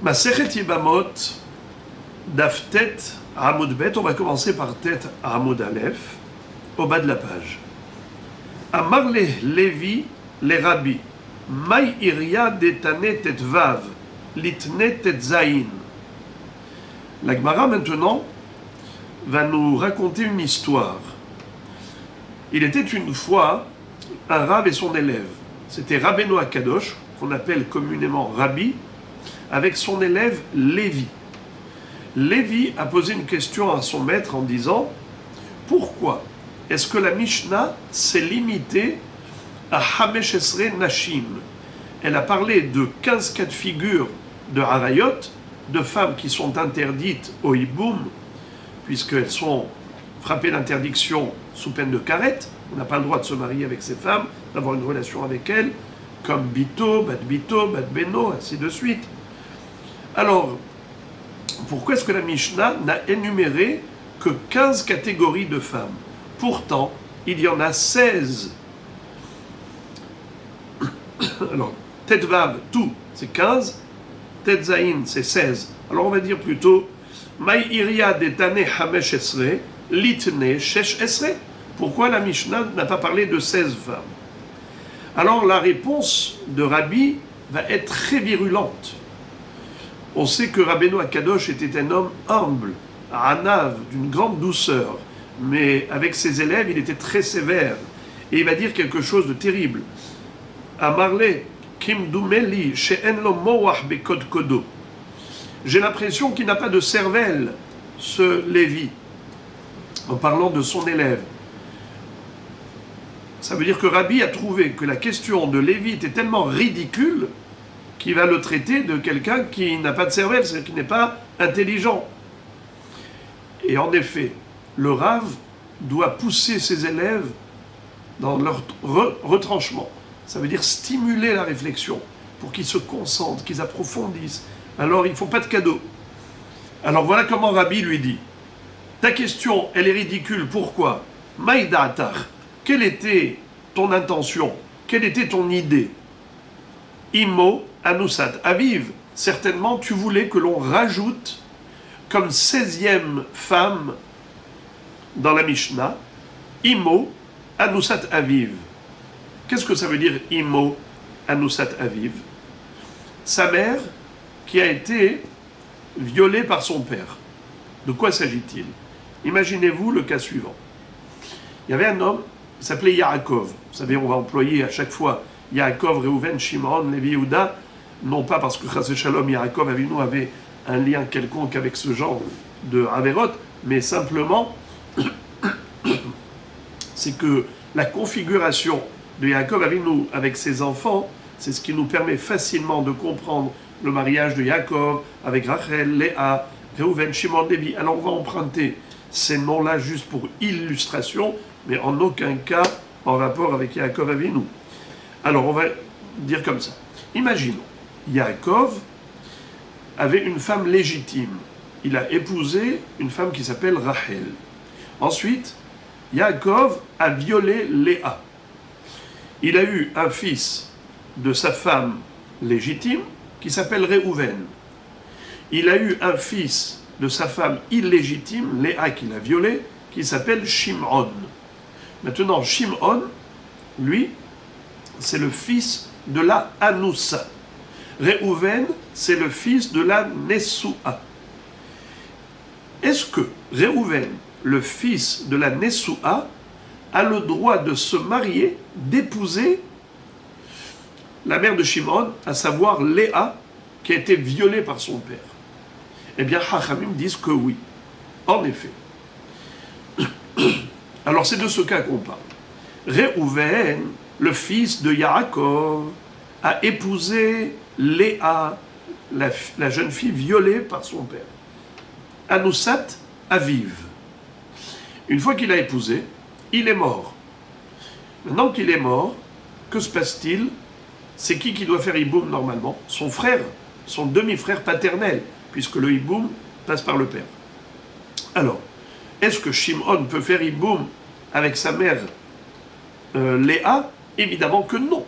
Masechet Yibamot, Daf Tet Amud Bet, on va commencer par Tet Amud Aleph, au bas de la page. Amar le Lévi, les Rabbi, Maï Iria Detane Tet Vav, Litne Tet Zain. La Gemara maintenant va nous raconter une histoire. Il était une fois un Rav et son élève. C'était Rabbeinu Akadosh, qu'on appelle communément Rabbi, avec son élève Lévi. Lévi a posé une question à son maître en disant « Pourquoi est-ce que la Mishnah s'est limitée à Hamesh Esre Nashim ?» Elle a parlé de 15 cas de figure de Harayot, de femmes qui sont interdites au Hiboum, puisqu'elles sont frappées d'interdiction sous peine de karet. On n'a pas le droit de se marier avec ces femmes, d'avoir une relation avec elles, comme Bito, Bat Beno, ainsi de suite. Alors, pourquoi est-ce que la Mishnah n'a énuméré que 15 catégories de femmes? Pourtant, il y en a 16. Alors, Tetvav, tout, c'est 15. Tetzaïn, c'est 16. Alors, on va dire plutôt Maï Iria Detane Hamesh Esre, Litne Shesh Esre. Pourquoi la Mishnah n'a pas parlé de 16 femmes? Alors, la réponse de Rabbi va être très virulente. On sait que Rabbeinu Akadosh était un homme humble, anav, d'une grande douceur, mais avec ses élèves, il était très sévère. Et il va dire quelque chose de terrible. Amarle, Kim Dumeli, She'en lo moach bekod kodo. J'ai l'impression qu'il n'a pas de cervelle, ce Lévi, en parlant de son élève. Ça veut dire que Rabbi a trouvé que la question de Lévi était tellement ridicule qu'il va le traiter de quelqu'un qui n'a pas de cervelle, c'est-à-dire qui n'est pas intelligent. Et en effet, le Rav doit pousser ses élèves dans leur retranchement. Ça veut dire stimuler la réflexion pour qu'ils se concentrent, qu'ils approfondissent. Alors, il ne faut pas de cadeaux. Alors, voilà comment Rabbi lui dit. Ta question, elle est ridicule. Pourquoi? Maïdatar, quelle était ton intention? Quelle était ton idée? Imo Anusat Aviv. Certainement, tu voulais que l'on rajoute comme 16e femme dans la Mishnah, Imo Anusat Aviv. Qu'est-ce que ça veut dire Imo Anusat Aviv? Sa mère qui a été violée par son père. De quoi s'agit-il? Imaginez-vous le cas suivant. Il y avait un homme, il s'appelait Yaakov. Vous savez, on va employer à chaque fois Yaakov, Reuven, Shimon, Lévi, Yehuda, non pas parce que Chas Shalom, Yaakov Avinu avait un lien quelconque avec ce genre de Averot, mais simplement, c'est que la configuration de Yaakov Avinu avec ses enfants, c'est ce qui nous permet facilement de comprendre le mariage de Yaakov avec Rachel, Léa, Reuven, Shimon, Lévi. Alors on va emprunter ces noms-là juste pour illustration, mais en aucun cas en rapport avec Yaakov Avinu. Alors on va dire comme ça. Imaginons, Yaakov avait une femme légitime. Il a épousé une femme qui s'appelle Rachel. Ensuite, Yaakov a violé Léa. Il a eu un fils de sa femme légitime qui s'appelle Reuven. Il a eu un fils de sa femme illégitime, Léa qu'il a violé, qui s'appelle Shimon. Maintenant, Shimon, lui, c'est le fils de la Anoussa. Reuven, c'est le fils de la Nessoua. Est-ce que Reuven, le fils de la Nessoua, a le droit de se marier, d'épouser la mère de Shimon, à savoir Léa, qui a été violée par son père? Eh bien, Chachamim disent que oui. En effet. Alors, c'est de ce cas qu'on parle. Reuven, le fils de Yaakov, a épousé Léa, la jeune fille violée par son père. Anusat Aviv. Une fois qu'il a épousé, il est mort. Maintenant qu'il est mort, que se passe-t-il? C'est qui doit faire Hiboum normalement? Son frère, son demi-frère paternel, puisque le Hiboum passe par le père. Alors, est-ce que Shimon peut faire Hiboum avec sa mère Léa? Évidemment que non.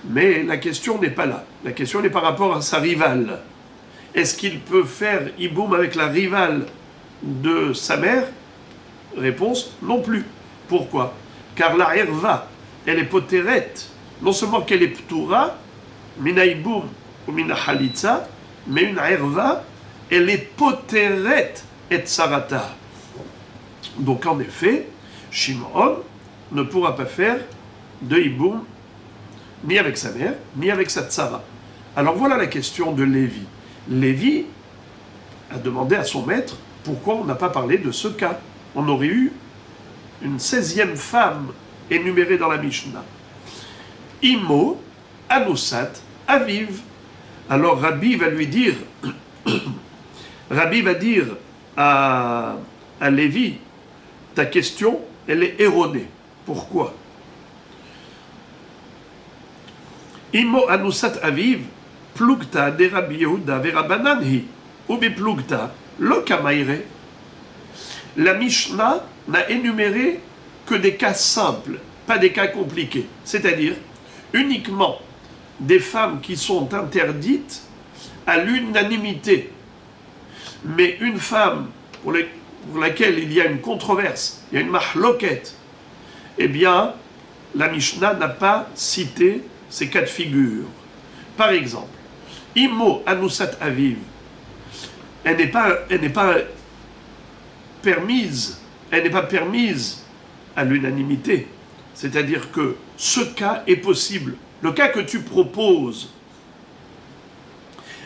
Mais la question n'est pas là. La question est par rapport à sa rivale. Est-ce qu'il peut faire Iboum avec la rivale de sa mère? Réponse, non plus. Pourquoi? Car la Herva, elle est potérette. Non seulement qu'elle est ptoura, mina Iboum ou mina Halitza, mais une Herva, elle est potérette et tsarata. Donc en effet, Shimon ne pourra pas faire de Iboum ni avec sa mère, ni avec sa tsara. Alors voilà la question de Lévi. Lévi a demandé à son maître pourquoi on n'a pas parlé de ce cas. On aurait eu une 16e femme énumérée dans la Mishnah. Imo, Anousat, Aviv. Alors Rabbi va lui dire, Rabbi va dire à Lévi, ta question, elle est erronée. Pourquoi? Imo Anousat Aviv, Plugta de Rabbi Yehuda Verabananhi, Ubi Plugta, lo Kamaire. La Mishnah n'a énuméré que des cas simples, pas des cas compliqués. C'est-à-dire uniquement des femmes qui sont interdites à l'unanimité. Mais une femme pour laquelle il y a une controverse, il y a une mahloket, eh bien, la Mishnah n'a pas cité ces cas de figure. Par exemple, Imo Anousat Aviv, elle n'est pas permise à l'unanimité. C'est-à-dire que ce cas est possible. Le cas que tu proposes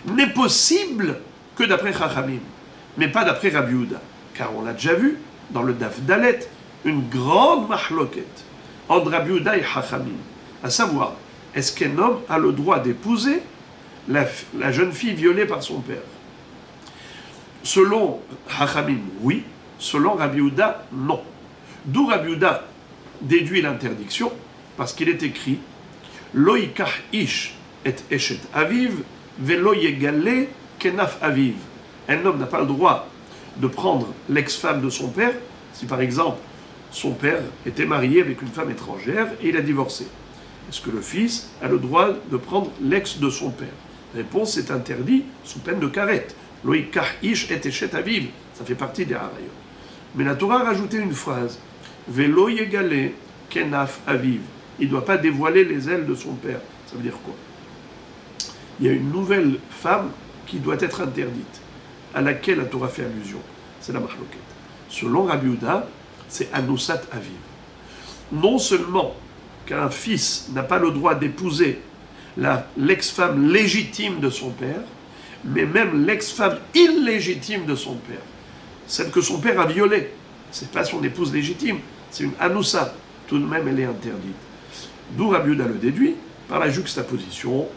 n'est possible que d'après Chachamim, mais pas d'après Rabbi Yehuda. Car on l'a déjà vu dans le Daf Dalet, une grande mahloket entre Rabbi Yehuda et Chachamim. À savoir, est-ce qu'un homme a le droit d'épouser la jeune fille violée par son père? Selon Chachamim, oui. Selon Rabbi Yehuda, non. D'où Rabbi Yehuda déduit l'interdiction, parce qu'il est écrit Lo yikach ish et eshet aviv, velo yegale kenaf aviv. Un homme n'a pas le droit de prendre l'ex-femme de son père, si par exemple son père était marié avec une femme étrangère et il a divorcé. Est-ce que le fils a le droit de prendre l'ex de son père? Réponse, c'est interdit sous peine de carette. Lo yikach ish et eshet aviv, ça fait partie des harayot. Mais la Torah a rajouté une phrase Velo yegale kenaf aviv. Il ne doit pas dévoiler les ailes de son père. Ça veut dire quoi? Il y a une nouvelle femme qui doit être interdite, à laquelle la Torah fait allusion. C'est la mahloket. Selon Rabbi Yehuda, c'est Anousat Aviv. Non seulement qu'un fils n'a pas le droit d'épouser l'ex-femme légitime de son père, mais même l'ex-femme illégitime de son père. Celle que son père a violée. Ce n'est pas son épouse légitime, c'est une Anoussa. Tout de même, elle est interdite. D'où Rabbi Yehuda le déduit par la juxtaposition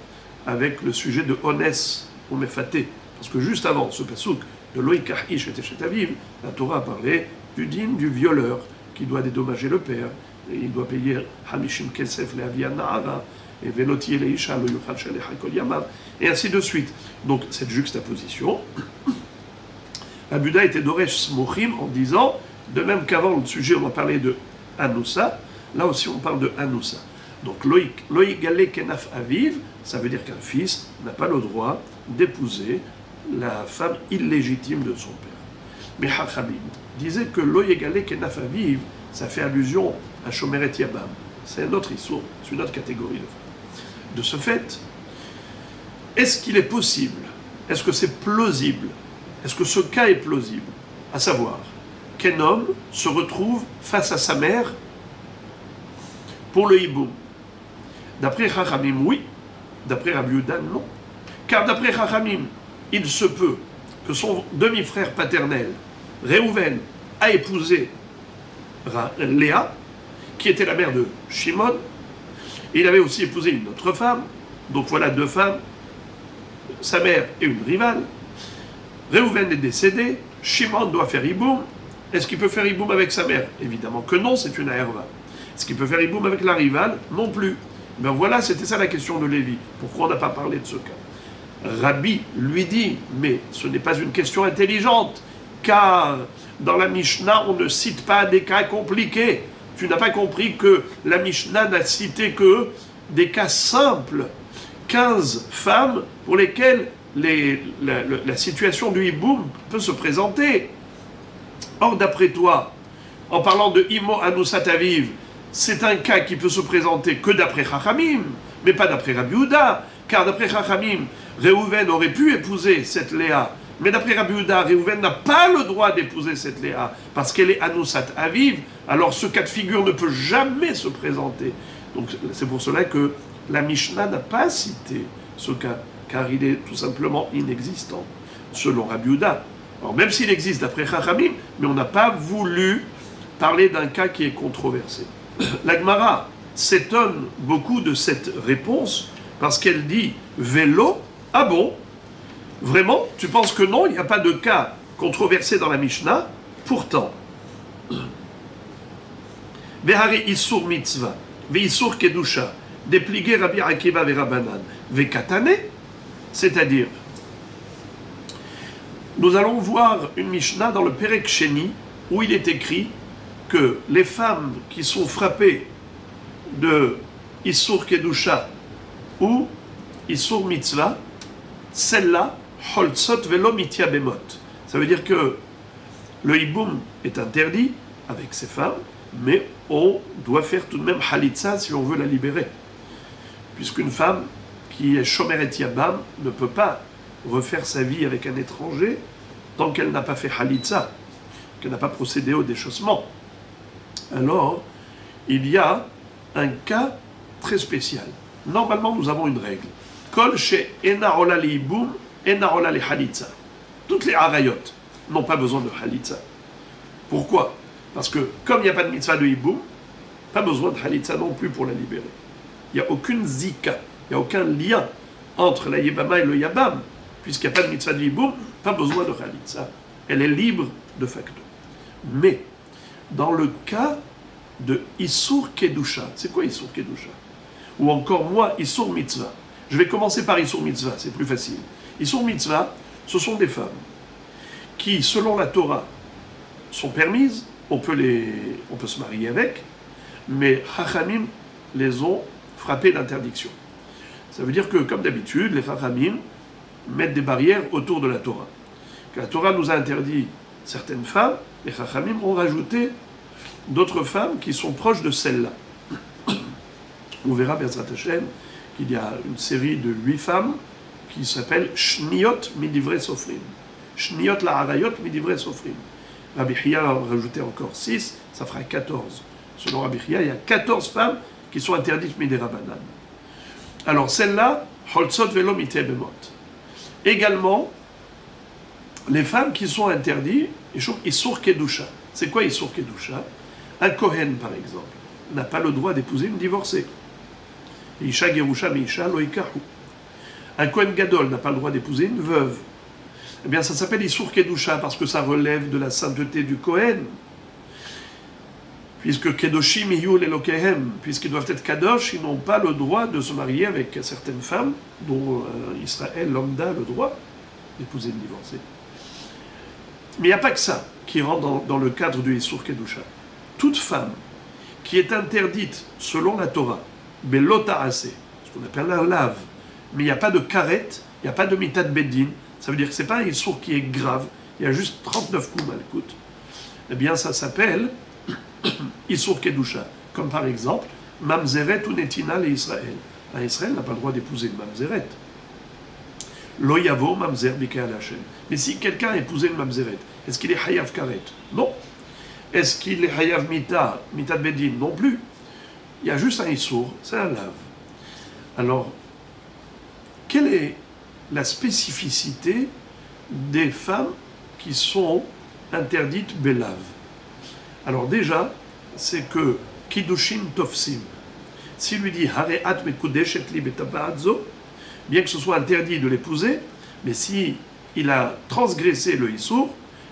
avec le sujet de Onès ou Mefaté. Parce que juste avant ce pasouk de Loïkach Ish et Teshet Aviv, la Torah a parlé du dîme du violeur qui doit dédommager le père. Et il doit payer Hamishim Kesef le Avia Nahara et Velotier le Isha le Yuchad Shalecha Kol Yamav et ainsi de suite. Donc cette juxtaposition, Rabbi Yehuda était Doresh Smochim en disant, de même qu'avant le sujet on a parlé de Anoussa, là aussi on parle de Anoussa. Donc Loïk Galé Kenaf Aviv, ça veut dire qu'un fils n'a pas le droit d'épouser la femme illégitime de son père. Mais Chachamim disait que Loïk Galé Kenaf Aviv, ça fait allusion à Shomeret Yabam. C'est un autre issue, c'est une autre catégorie de femmes. De ce fait, est-ce qu'il est possible, est-ce que c'est plausible, est-ce que ce cas est plausible, à savoir qu'un homme se retrouve face à sa mère pour le hiboum? D'après Chachamim, oui. D'après Rabbi Yehuda, non. Car d'après Chachamim, il se peut que son demi-frère paternel, Réhouven, a épousé Léa, qui était la mère de Shimon. Il avait aussi épousé une autre femme. Donc voilà deux femmes, sa mère et une rivale. Réhouven est décédé, Shimon doit faire hiboum. Est-ce qu'il peut faire hiboum avec sa mère? Évidemment que non, c'est une herva. Est-ce qu'il peut faire hiboum avec la rivale? Non plus. Ben voilà, c'était ça la question de Lévi. Pourquoi on n'a pas parlé de ce cas? Rabbi lui dit, mais ce n'est pas une question intelligente, car dans la Mishnah, on ne cite pas des cas compliqués. Tu n'as pas compris que la Mishnah n'a cité que des cas simples. 15 femmes pour lesquelles la situation du hiboum peut se présenter. Or, d'après toi, en parlant de Imo Anusat Aviv, c'est un cas qui peut se présenter que d'après Chachamim, mais pas d'après Rabbi Yehuda, car d'après Chachamim, Réhouven aurait pu épouser cette Léa, mais d'après Rabbi Yehuda, Réhouven n'a pas le droit d'épouser cette Léa, parce qu'elle est Anusat Aviv, alors ce cas de figure ne peut jamais se présenter. Donc c'est pour cela que la Mishnah n'a pas cité ce cas, car il est tout simplement inexistant, selon Rabbi Yehuda. Alors même s'il existe d'après Chachamim, mais on n'a pas voulu parler d'un cas qui est controversé. La Gemara s'étonne beaucoup de cette réponse, parce qu'elle dit « Vélo, ah bon? Vraiment? Tu penses que non, il n'y a pas de cas controversé dans la Mishnah? Pourtant, Vehari Issur Mitzvah, Veissur Kedusha, Dépligé Rabbi Akiva Verabanan, Vekatane, c'est-à-dire, nous allons voir une Mishnah dans le Perek Sheni, où il est écrit que les femmes qui sont frappées de Issur Kedusha ou Issur Mitzvah, celles-là, Holtzot Velo Mitya Bemot. Ça veut dire que le hiboum est interdit avec ces femmes, mais on doit faire tout de même Halitza si on veut la libérer. Puisqu'une femme qui est Shomeret Yabam ne peut pas refaire sa vie avec un étranger tant qu'elle n'a pas fait Halitza, qu'elle n'a pas procédé au déchaussement. Alors, il y a un cas très spécial. Normalement, nous avons une règle. Kol she ena ola li hiboum, ena ola li Halitza. Toutes les harayot n'ont pas besoin de Halitza. Pourquoi? Parce que, comme il n'y a pas de mitzvah de hiboum, pas besoin de Halitza non plus pour la libérer. Il n'y a aucune zika, il n'y a aucun lien entre la yebama et le yabam, puisqu'il n'y a pas de mitzvah de hiboum, pas besoin de Halitza. Elle est libre de facto. Mais, dans le cas de Issur Kedusha, c'est quoi Issur Kedusha? Ou encore moi, Issur Mitzvah. Je vais commencer par Issur Mitzvah, c'est plus facile. Issur Mitzvah, ce sont des femmes qui, selon la Torah, sont permises, on peut se marier avec, mais Chachamim les ont frappées d'interdiction. Ça veut dire que, comme d'habitude, les Chachamim mettent des barrières autour de la Torah. Que la Torah nous a interdit certaines femmes, les Chachamim ont rajouté d'autres femmes qui sont proches de celles-là. On verra, Bezrat Hashem, qu'il y a une série de 8 femmes qui s'appelle Shniot Midivre Sofrim. Shniot la Harayot Midivre Sofrim. Rabbi Chia a rajouté encore 6, ça fera 14. Selon Rabbi Chia, il y a 14 femmes qui sont interdites Midirabanan. Alors celles-là, Holtzot Velo Mite Bemot. Également, les femmes qui sont interdites, Issur Kedusha. C'est quoi Issur Kedusha? Un Kohen, par exemple, n'a pas le droit d'épouser une divorcée. Isha Gerusha Meisha Loikahu. Un Kohen Gadol n'a pas le droit d'épouser une veuve. Eh bien, ça s'appelle Issur Kedusha parce que ça relève de la sainteté du Kohen. Puisque Kedoshim Iyul Elokehem, puisqu'ils doivent être Kadosh, ils n'ont pas le droit de se marier avec certaines femmes, dont Israël, lambda, a le droit d'épouser une divorcée. Mais il n'y a pas que ça qui rentre dans le cadre du Issur Kedusha. Toute femme qui est interdite selon la Torah, Belota'ase, ce qu'on appelle un lave, mais il n'y a pas de karet, il n'y a pas de mitad beddin, ça veut dire que ce n'est pas un Issur qui est grave, il y a juste 39 coups malkout, eh bien ça s'appelle Issur Kedusha, comme par exemple Mamzeret ou Netina et Israël. Israël n'a pas le droit d'épouser une Mamzeret. Lo yavo Mamzer Bikeal Hashem. Mais si quelqu'un a épousé une Mamzeret, est-ce qu'il est Hayav Karet? Non. Est-ce qu'il est Hayav Mitad Beddin? Non plus. Il y a juste un Issur, c'est un lave. Alors, quelle est la spécificité des femmes qui sont interdites Belav? Alors déjà, c'est que Kiddushin Tofsim, s'il lui dit Hareat Mekudeshet li betabaadzo, bien que ce soit interdit de l'épouser, mais si il a transgressé le Issur,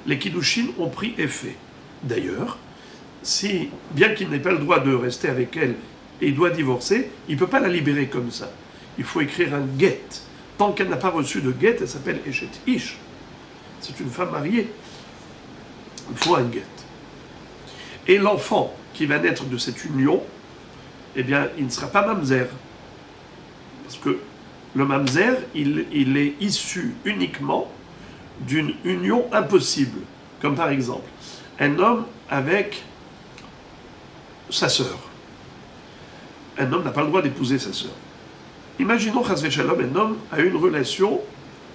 les Kiddushin ont pris effet. D'ailleurs, si, bien qu'il n'ait pas le droit de rester avec elle et il doit divorcer, il ne peut pas la libérer comme ça. Il faut écrire un get. Tant qu'elle n'a pas reçu de get, elle s'appelle Eshet Ish. C'est une femme mariée. Il faut un get. Et l'enfant qui va naître de cette union, eh bien, il ne sera pas mamzer. Parce que le mamzer, il est issu uniquement d'une union impossible. Comme par exemple, un homme avec sa sœur. Un homme n'a pas le droit d'épouser sa sœur. Imaginons, chas v'shalom, un homme a une relation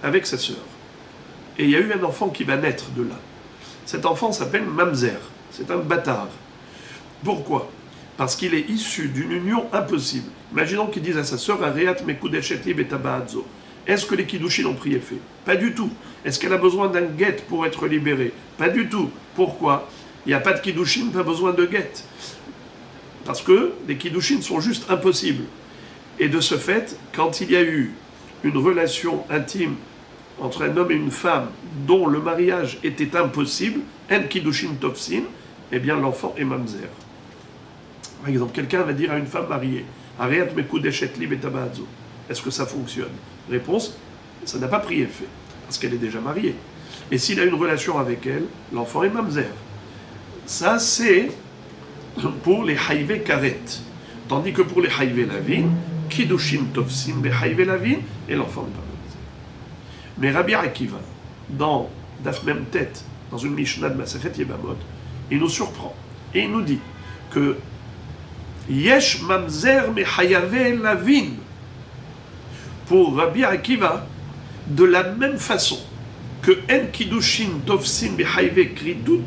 avec sa sœur. Et il y a eu un enfant qui va naître de là. Cet enfant s'appelle mamzer. C'est un bâtard. Pourquoi? Parce qu'il est issu d'une union impossible. Imaginons qu'il dise à sa sœur, Areat mekudeshet li betabaadzo. Est-ce que les kiddushin ont pris effet? Pas du tout. Est-ce qu'elle a besoin d'un guet pour être libérée? Pas du tout. Pourquoi? Il n'y a pas de kiddushin, pas besoin de guet. Parce que les kiddushin sont juste impossibles. Et de ce fait, quand il y a eu une relation intime entre un homme et une femme dont le mariage était impossible, en kiddushin tofsin, eh bien l'enfant est mamzer. Par exemple, quelqu'un va dire à une femme mariée, Areat mekudeshet li betabaadzo. Est-ce que ça fonctionne? Réponse, ça n'a pas pris effet, parce qu'elle est déjà mariée. Et s'il a une relation avec elle, l'enfant est mamzer. Ça, c'est pour les haïvé karet. Tandis que pour les haïvé lavin, kiddushin tofsin be haïvé lavin, et l'enfant n'est pas mamzer. Mais Rabbi Akiva, dans Daf Mem Tet, dans une Mishnah de Masechet Yebamot, il nous surprend. Et il nous dit que Yesh mamzer me hayavé lavin. Pour Rabbi Akiva, de la même façon que en kiddushin tofsin behayve kridut,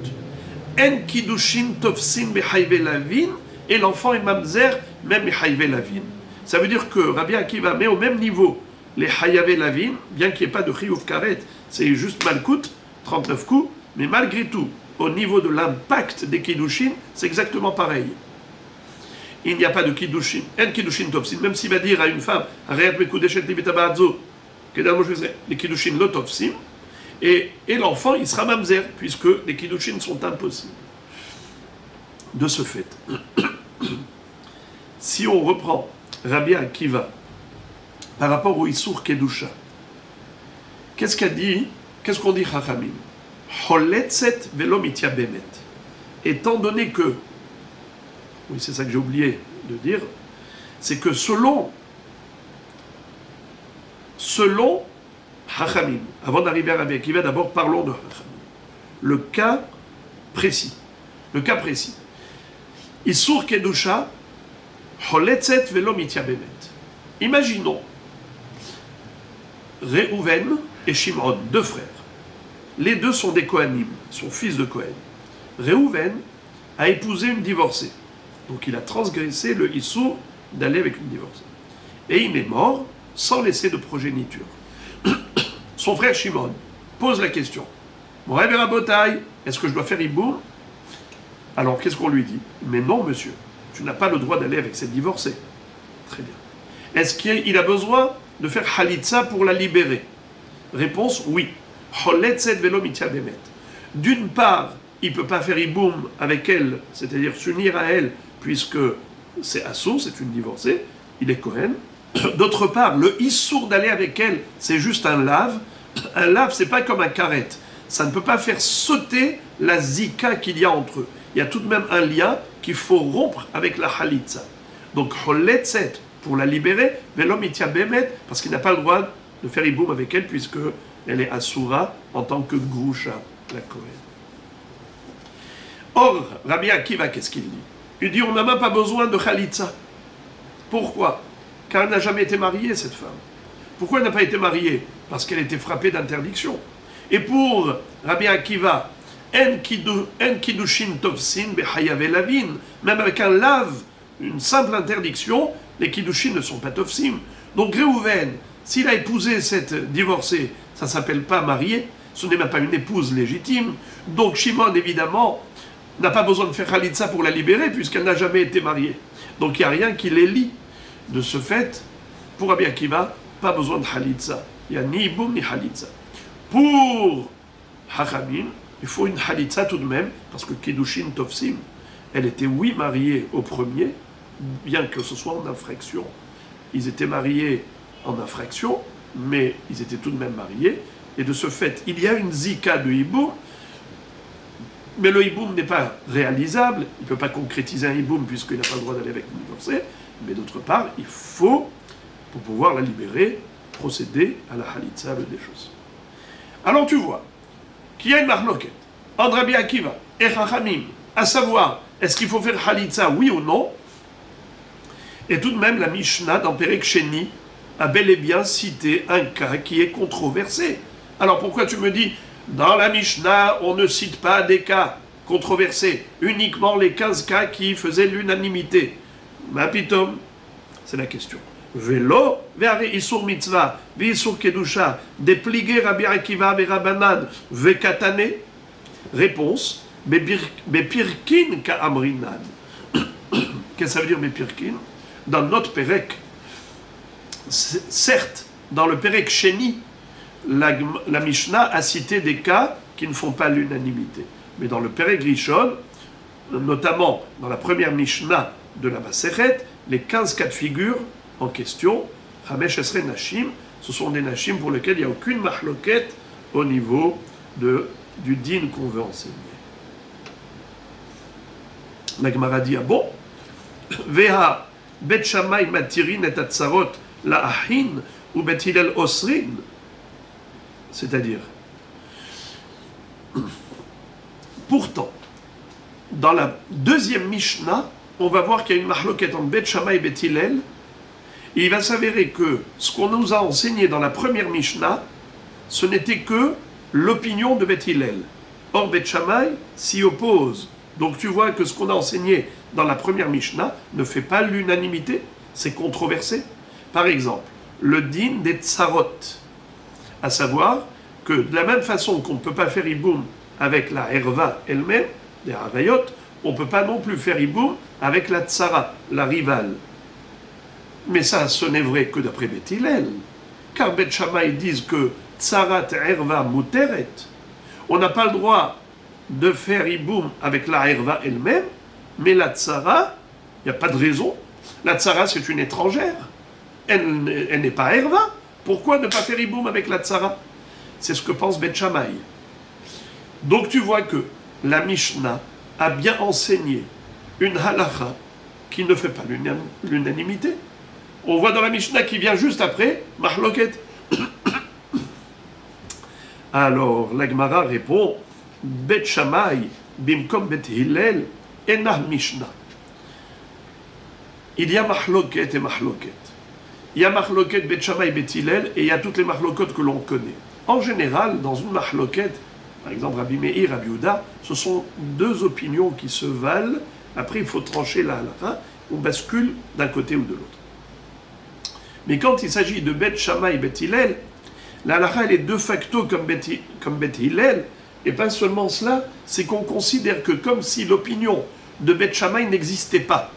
en kiddushin tofsin behayve lavin, et l'enfant est mamzer même behayve lavin. Ça veut dire que Rabbi Akiva met au même niveau les hayave lavin, bien qu'il n'y ait pas de chiyuv karet, c'est juste malkout, 39 coups, mais malgré tout, au niveau de l'impact des kiddushin, c'est exactement pareil. Il n'y a pas de kiddushin, en kiddushin tofsin, même s'il va dire à une femme, Areat mekudeshet li betabaadzo, que dans les kiddushin lo tofsim, et l'enfant il sera mamzer, puisque les kiddushin sont impossibles. De ce fait, si on reprend Rabbi Akiva par rapport au Issour Kedusha, qu'est-ce qu'on dit Chachamim? Choletzet velo mitya bemet. Étant donné que, oui c'est ça que j'ai oublié de dire, c'est que selon Chachamim, avant d'arriver à Rabbi Akiva, d'abord parlons de Chachamim. Le cas précis. Issour Kedusha, Choletzet velo mitya bemet. Imaginons Réhouven et Shimon, deux frères. Les deux sont des Kohanim, sont fils de Kohen. Réhouven a épousé une divorcée. Donc il a transgressé le Issour d'aller avec une divorcée. Et il est mort sans laisser de progéniture. Son frère Shimon pose la question. Moray Berabotai, est-ce que je dois faire Iboum? Alors qu'est-ce qu'on lui dit? Mais non monsieur, tu n'as pas le droit d'aller avec cette divorcée. Très bien. Est-ce qu'il a besoin de faire Halitza pour la libérer? Réponse, oui. D'une part, il ne peut pas faire Iboum avec elle, c'est-à-dire s'unir à elle, puisque c'est Assour, c'est une divorcée, il est Kohen. D'autre part, le Issour d'aller avec elle, c'est juste un lave. Un lave, c'est pas comme un karet. Ça ne peut pas faire sauter la zika qu'il y a entre eux. Il y a tout de même un lien qu'il faut rompre avec la Halitza. Donc, Choletzet, pour la libérer, Velom Itya Bemet, parce qu'il n'a pas le droit de faire Iboum avec elle, puisque elle est Asura en tant que Grusha, la Kohen. Or, Rabbi Akiva, qu'est-ce qu'il dit? Il dit, on n'a même pas besoin de Khalitza. Pourquoi? Car elle n'a jamais été mariée, cette femme. Pourquoi elle n'a pas été mariée? Parce qu'elle était frappée d'interdiction. Et pour Rabbi Akiva, En kiddushin tovsin behayave lavin, même avec un lave, une simple interdiction, les kiddushin ne sont pas tovsim. Donc Réhouven, s'il a épousé cette divorcée, ça ne s'appelle pas marié, ce n'est même pas une épouse légitime. Donc Shimon, évidemment, n'a pas besoin de faire Khalitza pour la libérer, puisqu'elle n'a jamais été mariée. Donc il n'y a rien qui les lie. De ce fait, pour Rabbi Akiva, pas besoin de Khalitza. Il n'y a ni Iboum ni Khalitza. Pour Chachamim, il faut une Khalitza tout de même, parce que Kiddushin Tovsim, elle était oui mariée au premier, bien que ce soit en infraction. Ils étaient mariés en infraction, mais ils étaient tout de même mariés. Et de ce fait, il y a une zika de Iboum, mais le Iboum n'est pas réalisable, il ne peut pas concrétiser un Iboum puisqu'il n'a pas le droit d'aller avec une divorcée, mais d'autre part, il faut, pour pouvoir la libérer, procéder à la halitza des choses. Alors tu vois qu'il y a une marloquette entre Rabbi Akiva et Chachamim, à savoir, est-ce qu'il faut faire halitza, oui ou non? Et tout de même, la Mishnah dans Perek Sheni a bel et bien cité un cas qui est controversé. Alors pourquoi tu me dis, dans la Mishnah, on ne cite pas des cas controversés, uniquement les 15 cas qui faisaient l'unanimité? Mapitom, c'est la question. Velo, ve'are isur mitzvah, ve'isur kedusha, depligé Rabbi Akiva ve'Rabanan, ve'katane. Réponse, bepirkin ka'amrinan. Qu'est-ce que ça veut dire bepirkin? Dans notre Perek, certes, dans le Perek Sheni, la Mishnah a cité des cas qui ne font pas l'unanimité. Mais dans le Perek Rishon, notamment dans la première Mishnah de la Masechet, les 15 cas de figure en question, Chamesh Esrei Nashim, ce sont des Nashim pour lesquels il n'y a aucune mahloket au niveau du din qu'on veut enseigner. La Gemara dit, ah bon, Veha Bet Shammai matirin et atzarot la ahin ou Bet Hillel osrin, c'est-à-dire, pourtant, dans la deuxième Mishnah, on va voir qu'il y a une mahloket entre Bet Shammai et Bet Hillel, et il va s'avérer que ce qu'on nous a enseigné dans la première Mishnah, ce n'était que l'opinion de Bet Hillel. Or, Bet Shammai s'y oppose. Donc tu vois que ce qu'on a enseigné dans la première Mishnah ne fait pas l'unanimité, c'est controversé. Par exemple, le din des tsarot, à savoir que de la même façon qu'on ne peut pas faire iboum avec la herva elle-même, des harayot, on ne peut pas non plus faire iboum avec la tsara, la rivale. Mais ça, ce n'est vrai que d'après Bet Hillel, car Bet Shammai disent que tsarat herva muteret, on n'a pas le droit de faire iboum avec la herva elle-même, mais la tsara, il n'y a pas de raison. La tsara, c'est une étrangère. Elle n'est pas herva. Pourquoi ne pas faire iboum avec la tsara? C'est ce que pense Bet Shammai. Donc tu vois que la Mishnah a bien enseigné une halacha qui ne fait pas l'unanimité. On voit dans la Mishnah qui vient juste après, mahloket. Alors, la Gemara répond, Bet Shammai, bimkom Bet Hillel, enah Mishnah. Il y a mahloket et mahloket. Il y a mahloket Bet Shammai, Bet Hillel, et il y a toutes les mahlokot que l'on connaît. En général, dans une mahloket, par exemple Rabbi Meir, Rabbi Yehuda, ce sont deux opinions qui se valent. Après, il faut trancher la halakha, on bascule d'un côté ou de l'autre. Mais quand il s'agit de Bet Shammai et Bet Hillel, la halakha, elle est de facto comme Bet Hillel, et pas seulement cela, c'est qu'on considère que comme si l'opinion de Bet Shammai n'existait pas.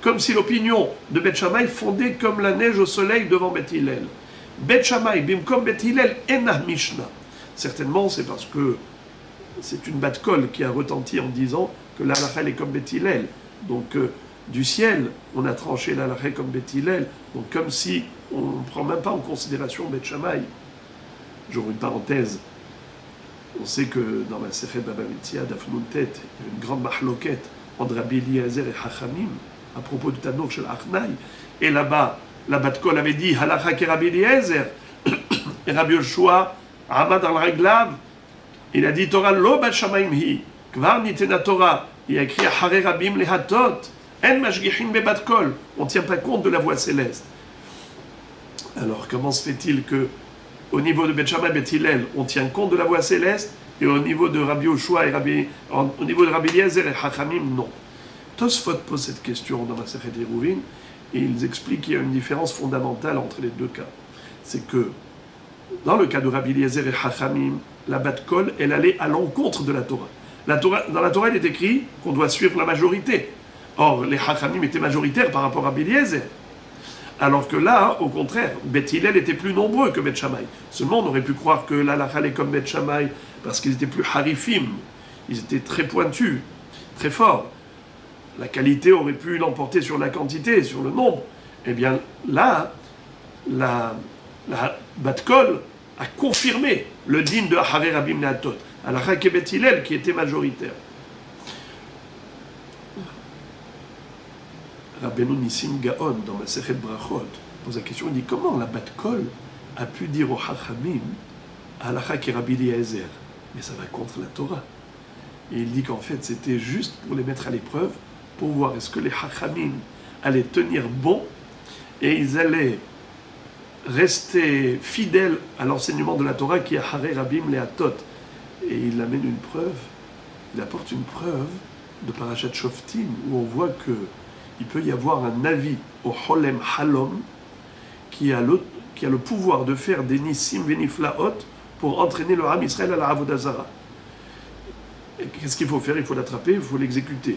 Comme si l'opinion de Bet Shammai fondait comme la neige au soleil devant Bet Hillel. Bet Shammai, bimkom Bet Hillel, enah Mishnah. Certainement, c'est parce que c'est une bat-kol qui a retenti en disant que la halakha est comme Bet Hillel. Donc, du ciel, on a tranché la halakha comme Bet Hillel. Donc, comme si on ne prend même pas en considération Bet Shammai. J'ouvre une parenthèse. On sait que dans la Sechet Baba Metzia, Daf Nun Tet, il y a une grande mahloket entre Rabbi Eliezer et Chachamim à propos du Tanour shel Achnai. Et là-bas, la bat-kol avait dit halakha ke Rabbi Eliezer. Et Rabbi Yoshua, Ahmad al-Raglav, il a dit Torah lo bat shamayim hi, kvar nitena Torah. Il a écrit Hare Rabim lehatot, en mashgichin bebat kol. On ne tient pas compte de la voix céleste. Alors, comment se fait-il que, au niveau de Bet Shammai et Bet Hillel, on tient compte de la voix céleste, et au niveau de Rabbi Yoshua et au niveau de Rabbi Eliezer et Chachamim, non? Tosfot pose cette question dans Masechet Eruvin, et ils expliquent qu'il y a une différence fondamentale entre les deux cas. C'est que, dans le cas de Rabbi Eliezer et Chachamim, la bat-kol, elle allait à l'encontre de la Torah. Dans la Torah, il est écrit qu'on doit suivre la majorité. Or, les Chachamim étaient majoritaires par rapport à Rabbi Eliezer. Alors que là, au contraire, Bet Hillel était plus nombreux que Bet Shammai. Seulement, on aurait pu croire que l'halakha est comme Bet Shammai parce qu'ils étaient plus harifim, ils étaient très pointus, très forts. La qualité aurait pu l'emporter sur la quantité, sur le nombre. Eh bien, là, la bat-kol a confirmé le din de Hare Rabim Nehatot, halakha ke Bet Hillel qui était majoritaire. Rabbeinu Nissim Gaon, dans Masechet Brachot, pose la question, il dit comment la Bat Kol a pu dire au Chachamim Halakha ki Rabbi Eliezer, mais ça va contre la Torah. Et il dit qu'en fait c'était juste pour les mettre à l'épreuve, pour voir est-ce que les Chachamim allaient tenir bon et ils allaient rester fidèles à l'enseignement de la Torah qui est Harei Rabim Leatot. Et il amène une preuve, il apporte une preuve de Parashat Shoftim où on voit que il peut y avoir un avis au Holem Halom qui a le pouvoir de faire des Nissim Veniflaot pour entraîner le Ham Israël à la Avodah Zara. Qu'est-ce qu'il faut faire? Il faut l'attraper, il faut l'exécuter.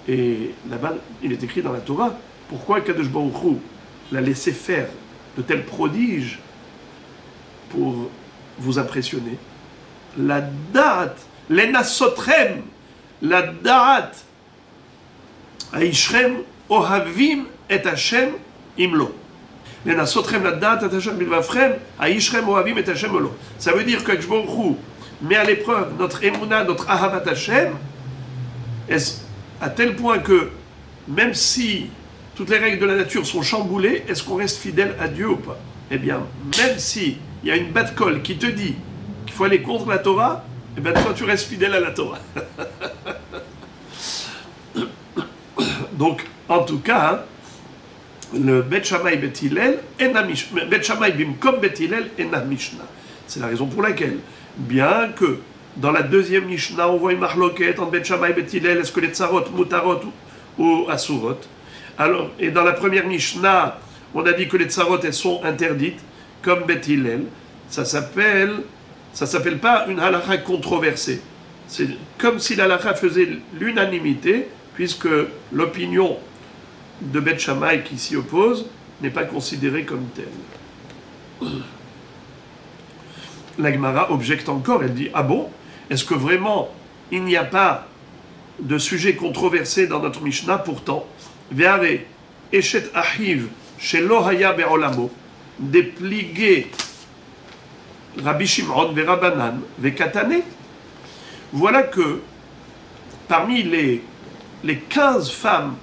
Et là-bas, il est écrit dans la Torah, pourquoi Kadosh Baruch Hu l'a laissé faire de tels prodiges pour vous impressionner? La da'at, l'enasotrem, la da'at, aishrem ohavim et Hashem imlo. L'enasotrem, la da'at, et Hashem milvafrem, aishrem ohavim et Hashem imlo. Ça veut dire que Kadosh Baruch Hu met à l'épreuve notre émouna, notre ahavat Hashem, à tel point que même si toutes les règles de la nature sont chamboulées, est-ce qu'on reste fidèle à Dieu ou pas? Eh bien, même si il y a une Bat Kol qui te dit qu'il faut aller contre la Torah, eh bien toi tu restes fidèle à la Torah. Donc, en tout cas, le Bet Shammai Bet Hillel ena Mishnah, Bet Shammai bimkom Bet Hillel ena Mishnah. C'est la raison pour laquelle, bien que dans la deuxième Mishnah, on voit une marloquette entre Bet Shammai Bet Hillel, est-ce que les tsarot, mutarot ou asurot? Alors, et dans la première Mishnah, on a dit que les tsarot, elles sont interdites, comme Bet Hillel. Ça s'appelle pas une halakha controversée. C'est comme si la halakha faisait l'unanimité, puisque l'opinion de Bet Shammai qui s'y oppose n'est pas considérée comme telle. La Gemara objecte encore, elle dit, ah bon, est-ce que vraiment il n'y a pas de sujet controversé dans notre Mishnah? Pourtant, Ve'are Eshet Ahiv Shelo Haya Be'olamo Depligé Rabbi Shimon Ve'Rabanan Ve'Katane. Voilà que parmi les 15 femmes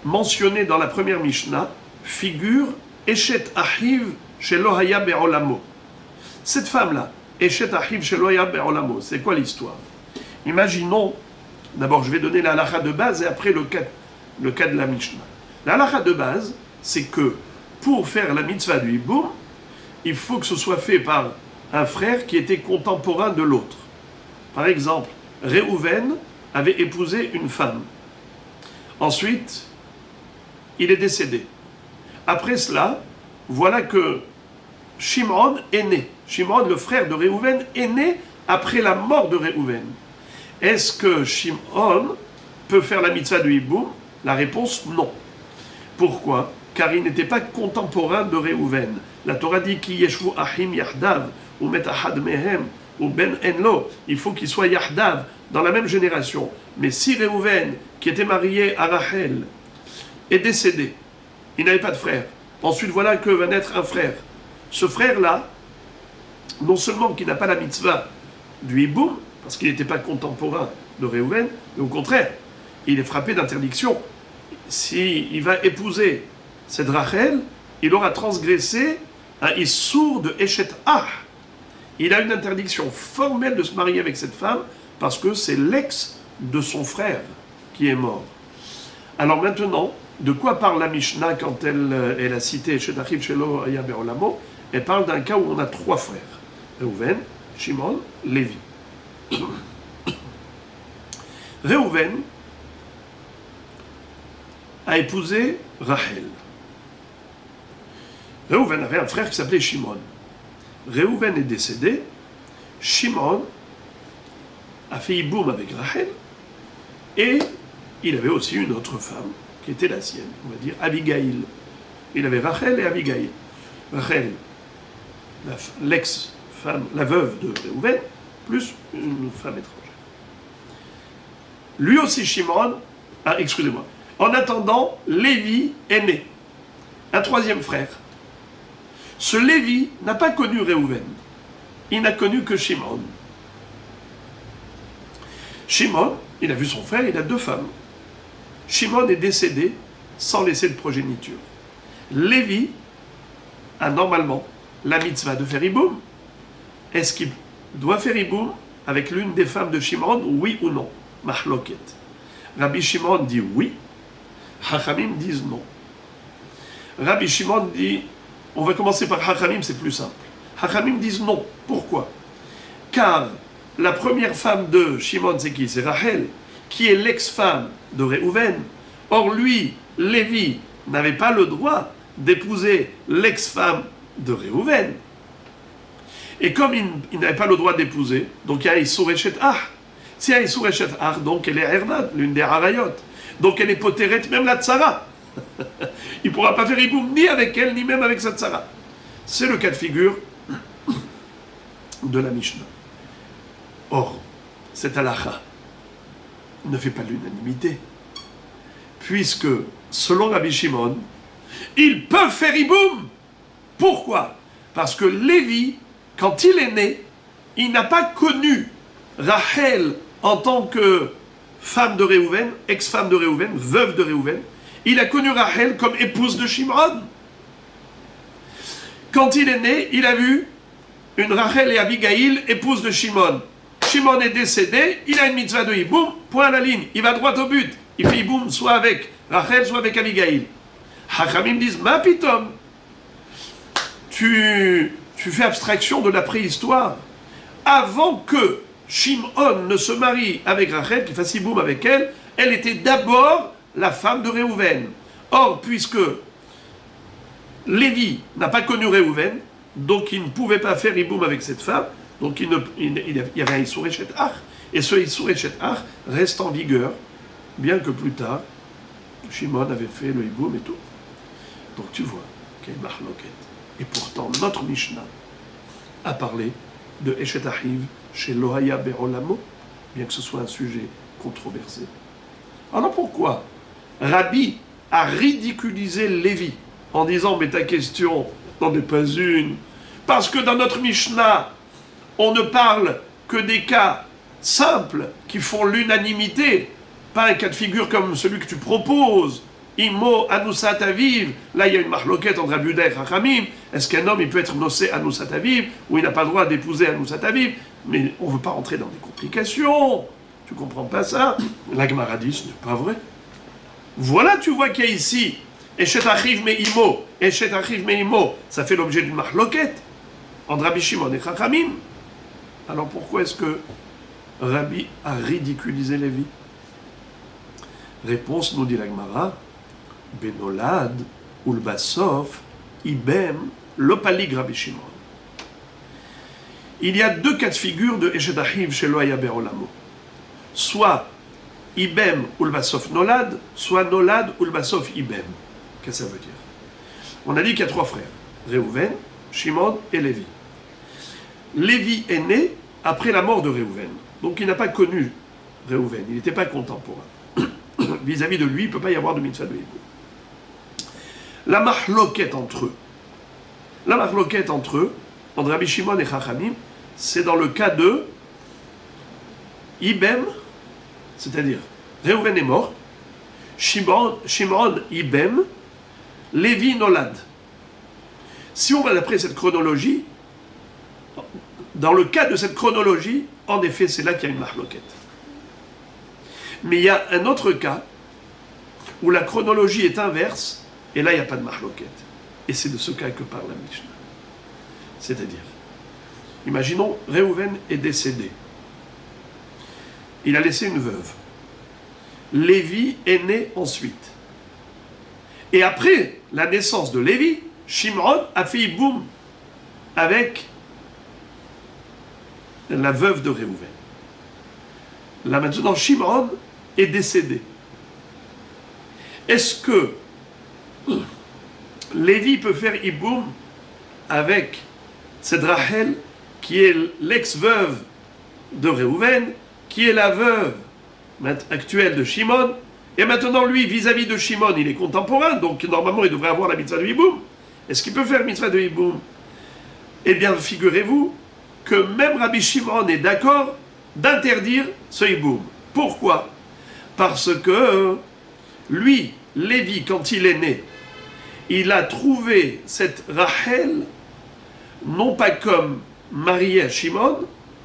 mentionnées dans la première Mishnah figure Eshet Ahiv Shelo Haya Be'olamo. Cette femme-là, Eshet Ahiv Shelo Haya Be'olamo, c'est quoi l'histoire? Imaginons, d'abord je vais donner la halakha de base et après le cas de la Mishnah. La halakha de base, c'est que pour faire la mitzvah du hiboum, il faut que ce soit fait par un frère qui était contemporain de l'autre. Par exemple, Réhouven avait épousé une femme. Ensuite, il est décédé. Après cela, voilà que Shimon est né. Shimon, le frère de Réhouven, est né après la mort de Réhouven. Est-ce que Shimon peut faire la mitzvah du hiboum? La réponse, non. Pourquoi? Car il n'était pas contemporain de Réhouven. La Torah dit ki yeshvu ahim yahdav ou met ahad mehem ou ben enlo. Il faut qu'ils soient yahdav dans la même génération. Mais si Réhouven, qui était marié à Rachel, est décédé, il n'avait pas de frère. Ensuite, voilà que va naître un frère. Ce frère-là, non seulement qu'il n'a pas la mitzvah du hiboum, parce qu'il n'était pas contemporain de Réhouven, mais au contraire, il est frappé d'interdiction. S'il va épouser cette Rachel, il aura transgressé un issour de Eshet Ah. Il a une interdiction formelle de se marier avec cette femme parce que c'est l'ex de son frère qui est mort. Alors maintenant, de quoi parle la Mishnah quand elle a cité Eshet Achiv Shelo Haya Be'olamo? Elle parle d'un cas où on a 3 frères. Réhouven, Shimon, Lévi. Réhouven a épousé Rachel. Réhouven avait un frère qui s'appelait Shimon. Réhouven est décédé. Shimon a fait hiboum avec Rachel. Et il avait aussi une autre femme qui était la sienne, on va dire Abigail. Il avait Rachel et Abigail. Rachel, l'ex-femme, la veuve de Réhouven, plus une femme étrangère. Lui aussi, Shimon, excusez-moi. En attendant, Lévi est né, un 3e frère. Ce Lévi n'a pas connu Réhouven, il n'a connu que Shimon. Shimon, il a vu son frère, il a 2 femmes. Shimon est décédé sans laisser de progéniture. Lévi a normalement la mitzvah de faire Iboum. Est-ce qu'il doit faire Iboum avec l'une des femmes de Shimon, oui ou non? Mahloket. Rabbi Shimon dit oui, Hachamim disent non. Rabbi Shimon dit, on va commencer par Hachamim, c'est plus simple. Hachamim disent non. Pourquoi? Car la première femme de Shimon, c'est qui? C'est Rachel, qui est l'ex-femme de Réhouven. Or lui, Lévi, n'avait pas le droit d'épouser l'ex-femme de Réhouven. Et comme il n'avait pas le droit d'épouser, donc il y a Issour Eshet Ach. Si il y a Issour Eshet Ach, donc elle est Ernad, l'une des Harayot. Donc elle est poteret, même la Tzara. Il ne pourra pas faire Iboum ni avec elle, ni même avec sa Tzara. C'est le cas de figure de la Mishnah. Or, cette halakha ne fait pas l'unanimité, puisque, selon Rabbi Shimon, ils peuvent faire Iboum. Pourquoi? Parce que Lévi, quand il est né, il n'a pas connu Rachel en tant que femme de Réhouven, ex-femme de Réhouven, veuve de Réhouven. Il a connu Rachel comme épouse de Shimon. Quand il est né, il a vu une Rachel et Abigail, épouse de Shimon. Shimon est décédé, il a une mitzvah de Iboum, point à la ligne, il va droit au but. Il fait Iboum soit avec Rachel, soit avec Abigail. Hachamim disent, ma pitom, tu fais abstraction de la préhistoire. Avant que Shimon ne se marie avec Rachel, qu'il fasse Iboum avec elle, elle était d'abord la femme de Réhouven. Or, puisque Lévi n'a pas connu Réhouven, donc il ne pouvait pas faire Iboum avec cette femme, donc il y avait un Issour Eshet Ach, et ce Issour Eshet Ach reste en vigueur, bien que plus tard, Shimon avait fait le Iboum et tout. Donc tu vois qu'il y a une mahloket. Et pourtant, notre Mishnah a parlé de Eshet Achiv chez Lohaya Berolamo, bien que ce soit un sujet controversé. Alors pourquoi Rabbi a ridiculisé Lévi en disant, mais ta question n'en est pas une, parce que dans notre Mishnah, on ne parle que des cas simples qui font l'unanimité, pas un cas de figure comme celui que tu proposes. Imo Anousat Aviv, là il y a une marloquette entre Abuda et Chachamim. Est-ce qu'un homme il peut être nocé Anousat Aviv, ou il n'a pas le droit d'épouser Anousat Aviv? Mais on ne veut pas rentrer dans des complications. Tu comprends pas ça? La Gemara dit, ce n'est pas vrai. Voilà, tu vois qu'il y a ici Eshet Achiv Me'imo, Eshet Achiv Me'imo, ça fait l'objet d'une marloquette entre Rabbi Shimon et Chachamim. Alors pourquoi est-ce que Rabbi a ridiculisé Lévi? Réponse, nous dit la Gemara, Benolad, Ulbasof, Ibem, Lopalig Rabbi Shimon. Il y a deux cas de figure de Eshet Achiv chez Loaya Berolamo. Soit Ibem Ulbasof Nolad, soit Nolad Ulbasof Ibem. Qu'est-ce que ça veut dire? On a dit qu'il y a trois frères, Réhouven, Shimon et Lévi. Lévi est né après la mort de Réhouven. Donc il n'a pas connu Réhouven, il n'était pas contemporain. Vis-à-vis de lui, il ne peut pas y avoir de mitzvah de Iboum. La mahloquette entre eux, entre Rabbi Shimon et Chachamim, c'est dans le cas de Ibem, c'est-à-dire Réhouven est mort, Shimon Ibem, Lévi Nolad. Si on va d'après cette chronologie, dans le cas de cette chronologie, en effet, c'est là qu'il y a une mahloquette. Mais il y a un autre cas où la chronologie est inverse, et là il n'y a pas de mahloquette. Et c'est de ce cas que parle la Mishnah. C'est-à-dire, imaginons, Réhouven est décédé. Il a laissé une veuve. Lévi est né ensuite. Et après la naissance de Lévi, Shimon a fait Iboum avec la veuve de Réhouven. Là maintenant, Shimon est décédé. Est-ce que Lévi peut faire Iboum avec cette Rachel qui est l'ex-veuve de Réhouven, qui est la veuve actuelle de Shimon, et maintenant lui, vis-à-vis de Shimon, il est contemporain, donc normalement il devrait avoir la mitzvah de Iboum. Est-ce qu'il peut faire la mitzvah de Iboum? Eh bien, figurez-vous que même Rabbi Shimon est d'accord d'interdire ce Iboum. Pourquoi? Parce que lui, Lévi, quand il est né, il a trouvé cette Rachel, non pas comme mariée à Shimon,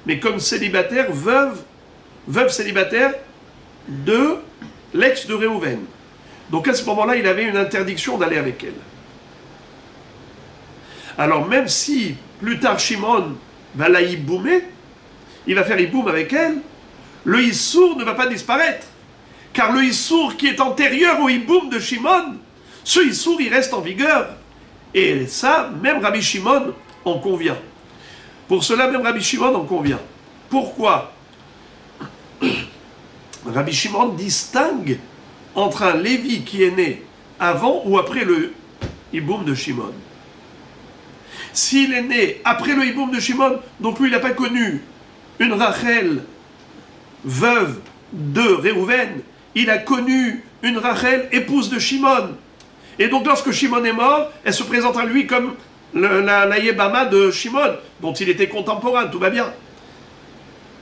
mais comme célibataire, veuve célibataire de l'ex de Réhouven. Donc à ce moment-là, il avait une interdiction d'aller avec elle. Alors même si plus tard Shimon va la yiboumer, il va faire yiboum avec elle, le Issour ne va pas disparaître. Car le Issour qui est antérieur au hiboum de Shimon, ce Issour il reste en vigueur. Et ça, même Rabbi Shimon en convient. Pour cela, même Rabbi Shimon en convient. Pourquoi? Rabbi Shimon distingue entre un Lévi qui est né avant ou après le hiboum de Shimon. S'il est né après le hiboum de Shimon, donc lui il n'a pas connu une Rachel veuve de Réhouven, il a connu une Rachel épouse de Shimon. Et donc lorsque Shimon est mort, elle se présente à lui comme la Yébama de Shimon, dont il était contemporain, tout va bien.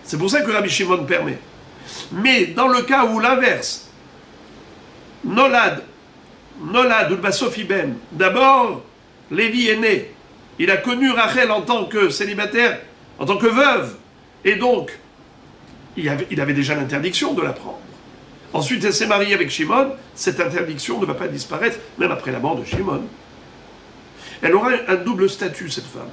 C'est pour ça que Rabbi Shimon permet. Mais dans le cas où l'inverse, Nolad ou Bassof Ibem, d'abord, Lévi est né, il a connu Rachel en tant que célibataire, en tant que veuve, et donc, il avait déjà l'interdiction de la prendre. Ensuite, elle s'est mariée avec Shimon, cette interdiction ne va pas disparaître, même après la mort de Shimon. Elle aura un double statut, cette femme.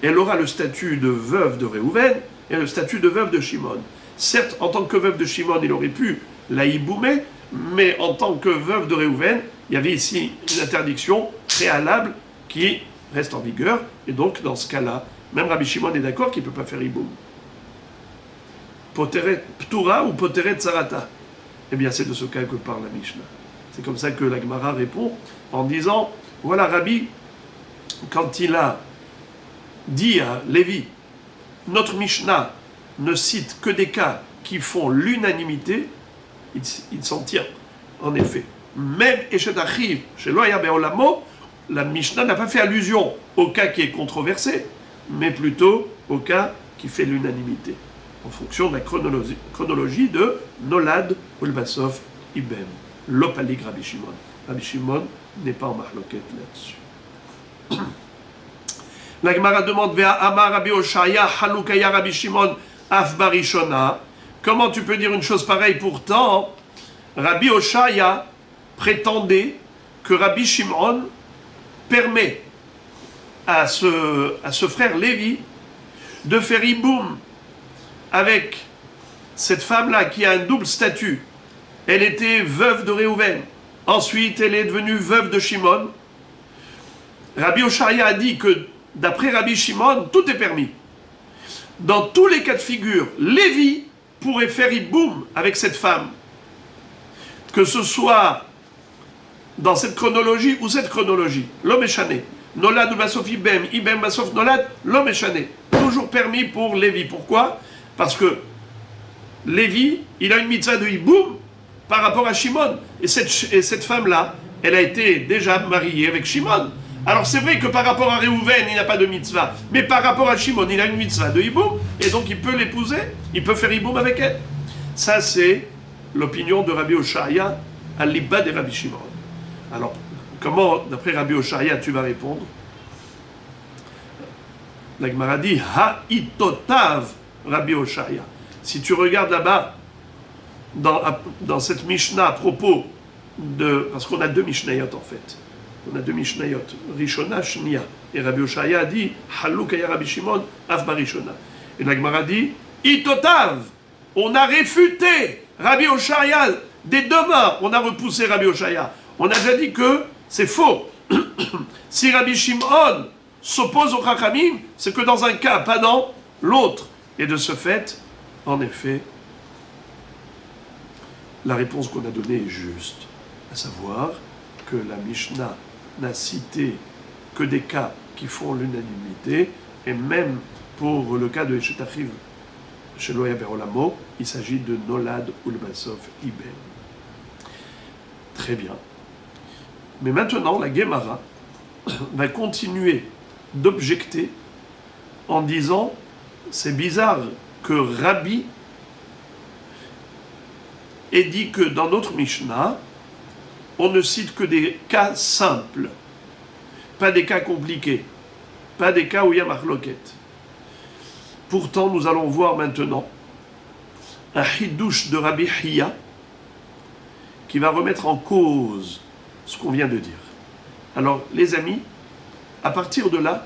Elle aura le statut de veuve de Réhouven et le statut de veuve de Shimon. Certes, en tant que veuve de Shimon, il aurait pu la yiboumer, mais en tant que veuve de Réhouven, il y avait ici une interdiction préalable qui reste en vigueur, et donc, dans ce cas-là, même Rabbi Shimon est d'accord qu'il ne peut pas faire yiboum. Poteret Ptura ou Poteret Sarata. Eh bien, c'est de ce cas que parle la Mishnah. C'est comme ça que la Gemara répond en disant, voilà Rabbi, quand il a dit à Lévi, notre Mishnah ne cite que des cas qui font l'unanimité, il s'en tient. En effet, même Eshet Achiv, chez Loya Beolamo, la Mishnah n'a pas fait allusion au cas qui est controversé, mais plutôt au cas qui fait l'unanimité, en fonction de la chronologie de Nolad Ulbasov Ibem. L'opalik Rabbi Shimon. Rabbi Shimon n'est pas en mahloket là-dessus. La Gemara demande Vea Amar Rabbi Oshaya Halukaya Rabbi Shimon Af Barishona. Comment tu peux dire une chose pareille? Pourtant, Rabbi Oshaya prétendait que Rabbi Shimon permet à ce frère Lévi de faire hiboum avec cette femme-là qui a un double statut. Elle était veuve de Réhouven. Ensuite, elle est devenue veuve de Shimon. Rabbi Oshaya a dit que d'après Rabbi Shimon, tout est permis. Dans tous les cas de figure, Lévi pourrait faire hiboum avec cette femme. Que ce soit dans cette chronologie ou cette chronologie. L'homme est chané. Nolad ou Basof Ibem, Ibem Basof Nolad, l'homme est chané. Toujours permis pour Lévi. Pourquoi? Parce que Lévi, il a une mitzvah de hiboum par rapport à Shimon. Et cette femme-là, elle a été déjà mariée avec Shimon. Alors c'est vrai que par rapport à Réhouven, il n'a pas de mitzvah. Mais par rapport à Shimon, il a une mitzvah de hiboum. Et donc il peut l'épouser, il peut faire hiboum avec elle. Ça c'est l'opinion de Rabbi Oshaya à l'ibba de Rabbi Shimon. Alors, comment, d'après Rabbi Oshaya, tu vas répondre? La Gemara dit Ha-itotav Rabbi Oshaya. Si tu regardes là-bas, dans cette Mishnah à propos de... Parce qu'on a deux Mishnayot en fait. On a deux Mishnayot. Rishona, Shnia. Et Rabbi Oshaya a dit Halukaya Rabbi Shimon, Af Barishona. Et la Gemara dit Itotav. On a réfuté Rabbi Oshaya des deux mains. On a repoussé Rabbi Oshaya. On a déjà dit que c'est faux. Si Rabbi Shimon s'oppose au Chachamim, c'est que dans un cas, pas dans l'autre. Et de ce fait, en effet, la réponse qu'on a donnée est juste. À savoir que la Mishnah n'a cité que des cas qui font l'unanimité, et même pour le cas de Eshet Achiv chez Loya Berolamo, il s'agit de Nolad Ulbasov Ibem. Très bien. Mais maintenant, la Gemara va continuer d'objecter en disant c'est bizarre que Rabbi ait dit que dans notre Mishnah, on ne cite que des cas simples. pas des cas compliqués, pas des cas où il y a marloquette. Pourtant, nous allons voir maintenant un hidouche de Rabbi Hiya qui va remettre en cause ce qu'on vient de dire. Alors, les amis, à partir de là,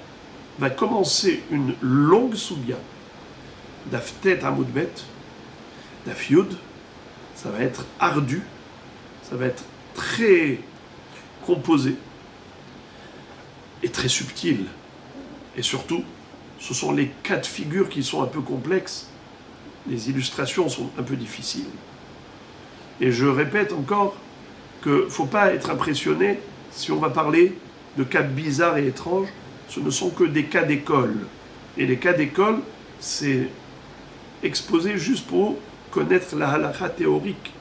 va commencer une longue soubia d'Aftet Amoudbet, d'Afyud. Ça va être ardu, ça va être très composé et très subtil. Et surtout, ce sont les cas de figure qui sont un peu complexes. Les illustrations sont un peu difficiles. Et je répète encore qu'il ne faut pas être impressionné si on va parler de cas bizarres et étranges. Ce ne sont que des cas d'école. Et les cas d'école, c'est exposé juste pour connaître la halakha théorique.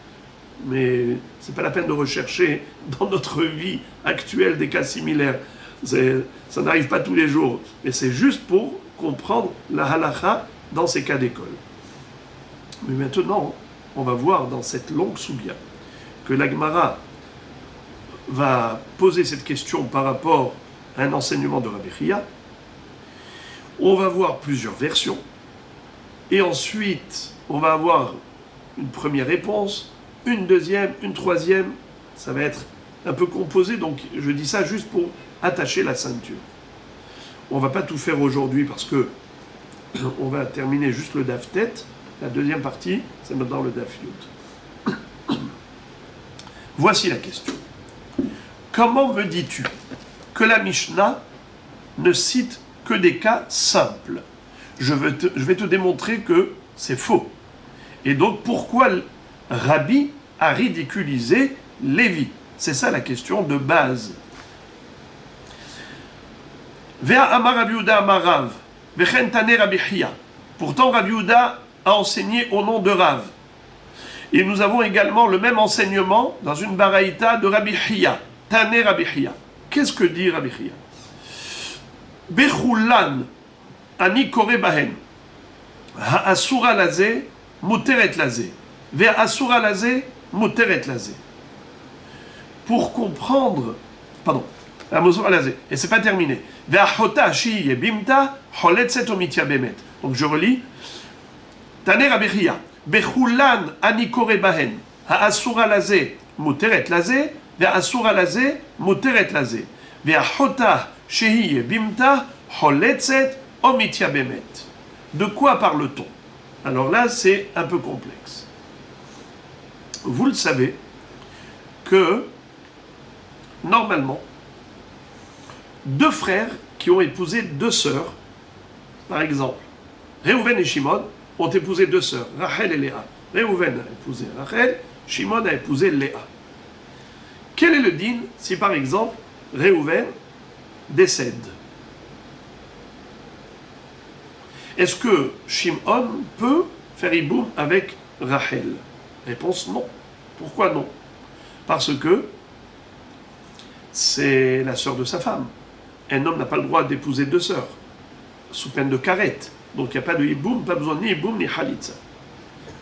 Mais ce n'est pas la peine de rechercher dans notre vie actuelle des cas similaires. Ça n'arrive pas tous les jours. Mais c'est juste pour comprendre la halakha dans ces cas d'école. Mais maintenant, on va voir dans cette longue soubia que la Gemara va poser cette question par rapport à un enseignement de Rabbi Hiya. On va voir plusieurs versions. Et ensuite, on va avoir une première réponse, une deuxième, une troisième. Ça va être un peu composé, donc je dis ça juste pour attacher la ceinture. On ne va pas tout faire aujourd'hui parce que on va terminer juste le daf tête. La deuxième partie, c'est maintenant le daf yud. Voici la question. Comment me dis-tu que la Mishnah ne cite que des cas simples? Je vais te démontrer que c'est faux. Et donc, pourquoi Rabbi a ridiculisé Lévi? C'est ça la question de base. Vea amar Rabbi Yehuda amar Rav, vechen tane Rabbi Hiya. Pourtant, Rabbi Yehuda a enseigné au nom de Rav. Et nous avons également le même enseignement dans une baraïta de Rabbi Hiya. Tane Rabbi Hiya. Qu'est-ce que dit Rabbi Hiya? Bechulan ani kore bahen. Ha'asura laze, muteret laze. Ve'asura laze, muteret laze. Pour comprendre, pardon, et c'est pas terminé. Ve'achota shi yebimta, choletzet omitya bemet. Donc je relis. Tane Rabbi Hiya. Bechulan ani kore bahen. Ha'asura laze, muteret laze. Ve'asura laze, muteret laze. Ve'achota shi yebimta, choletzet omitya bemet. De quoi parle-t-on? Alors là, c'est un peu complexe. Vous le savez que, normalement, deux frères qui ont épousé deux sœurs, par exemple, Réhouven et Shimon ont épousé deux sœurs, Rachel et Léa. Réhouven a épousé Rachel, Shimon a épousé Léa. Quel est le din si, par exemple, Réhouven décède? Est-ce que Shimon peut faire hiboum avec Rachel? Réponse non. Pourquoi non? Parce que c'est la sœur de sa femme. Un homme n'a pas le droit d'épouser deux sœurs, sous peine de karet. Donc il n'y a pas de hiboum, pas besoin ni hiboum ni halitza.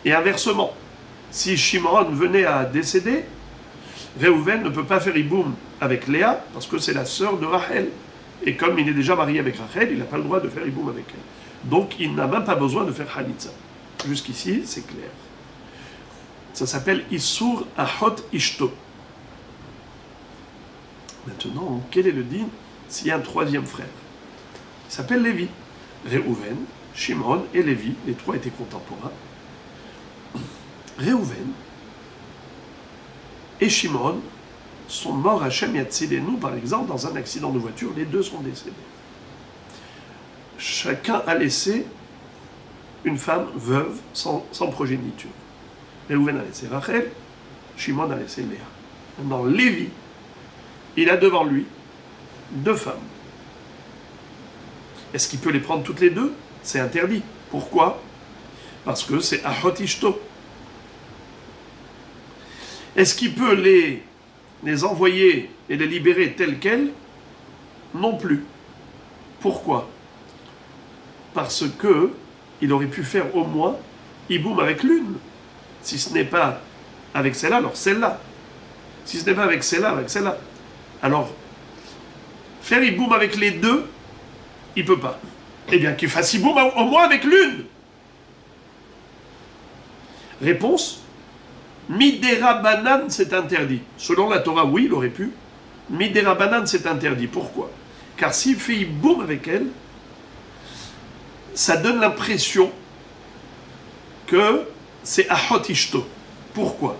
Et inversement, si Shimon venait à décéder, Réhouven ne peut pas faire hiboum avec Léa, parce que c'est la sœur de Rachel. Et comme il est déjà marié avec Rachel, il n'a pas le droit de faire hiboum avec elle. Donc il n'a même pas besoin de faire halitza. Jusqu'ici, c'est clair. Ça s'appelle Issur Ahot Ishto. Maintenant, quel est le din s'il y a un troisième frère? Il s'appelle Lévi. Réhouven, Shimon et Lévi, les trois étaient contemporains. Réhouven et Shimon sont morts à Shem Yatzidenu, par exemple, dans un accident de voiture. Les deux sont décédés. Chacun a laissé une femme veuve sans progéniture. Réhouven a laissé Rachel, Shimon a laissé Léa. Maintenant, Lévi, il a devant lui deux femmes. Est-ce qu'il peut les prendre toutes les deux? C'est interdit. Pourquoi? Parce que c'est Ahot Ishto. Est-ce qu'il peut les envoyer et les libérer telles quelles? Non plus. Pourquoi? Parce que il aurait pu faire au moins hiboum avec l'une. Si ce n'est pas avec celle-là, alors celle-là. Si ce n'est pas avec celle-là, avec celle-là. Alors, faire hiboum avec les deux, il ne peut pas. Eh bien, qu'il fasse hiboum au moins avec l'une. Réponse, Midera Banan, c'est interdit. Selon la Torah, oui, il aurait pu. Midera Banan, c'est interdit. Pourquoi? Car s'il fait hiboum avec elle, ça donne l'impression que c'est Ahot Ishto. Pourquoi?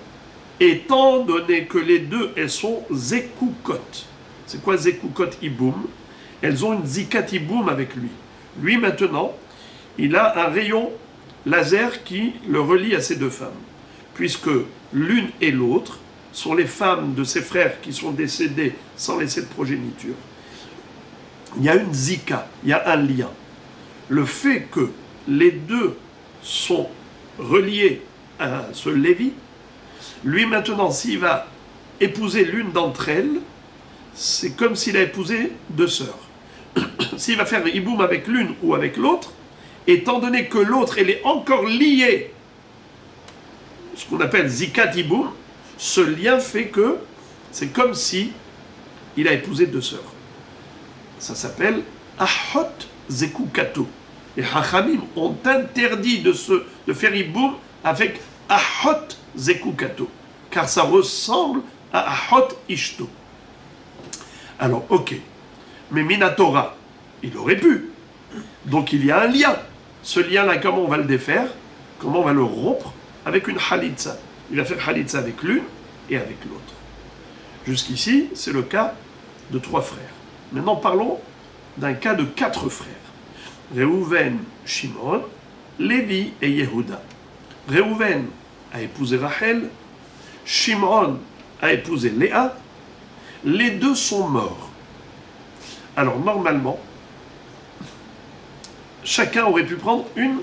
Étant donné que les deux, elles sont Zekukot. C'est quoi Zekukot Hiboum? Elles ont une Zikat Hiboum avec lui. Lui, maintenant, il a un rayon laser qui le relie à ces deux femmes. Puisque l'une et l'autre sont les femmes de ses frères qui sont décédés sans laisser de progéniture. Il y a une Zika, il y a un lien. Le fait que les deux sont reliés à ce Lévi, lui maintenant, s'il va épouser l'une d'entre elles, c'est comme s'il a épousé deux sœurs. S'il va faire hiboum avec l'une ou avec l'autre, étant donné que l'autre, elle est encore liée, ce qu'on appelle zikat hiboum, ce lien fait que c'est comme si il a épousé deux sœurs. Ça s'appelle Ahot Zekukato. Les Hachamim ont interdit de faire hiboum avec Ahot Zekukato, car ça ressemble à Ahot Ishto. Alors, ok, mais Minatora, il aurait pu. Donc il y a un lien. Ce lien-là, comment on va le défaire? Comment on va le rompre? Avec une Halitza. Il va faire Halitza avec l'une et avec l'autre. Jusqu'ici, c'est le cas de 3 frères. Maintenant, parlons d'un cas de 4 frères. Réhouven, Shimon, Lévi et Yehuda. Réhouven a épousé Rachel, Shimon a épousé Léa. Les deux sont morts. Alors, normalement, chacun aurait pu prendre une.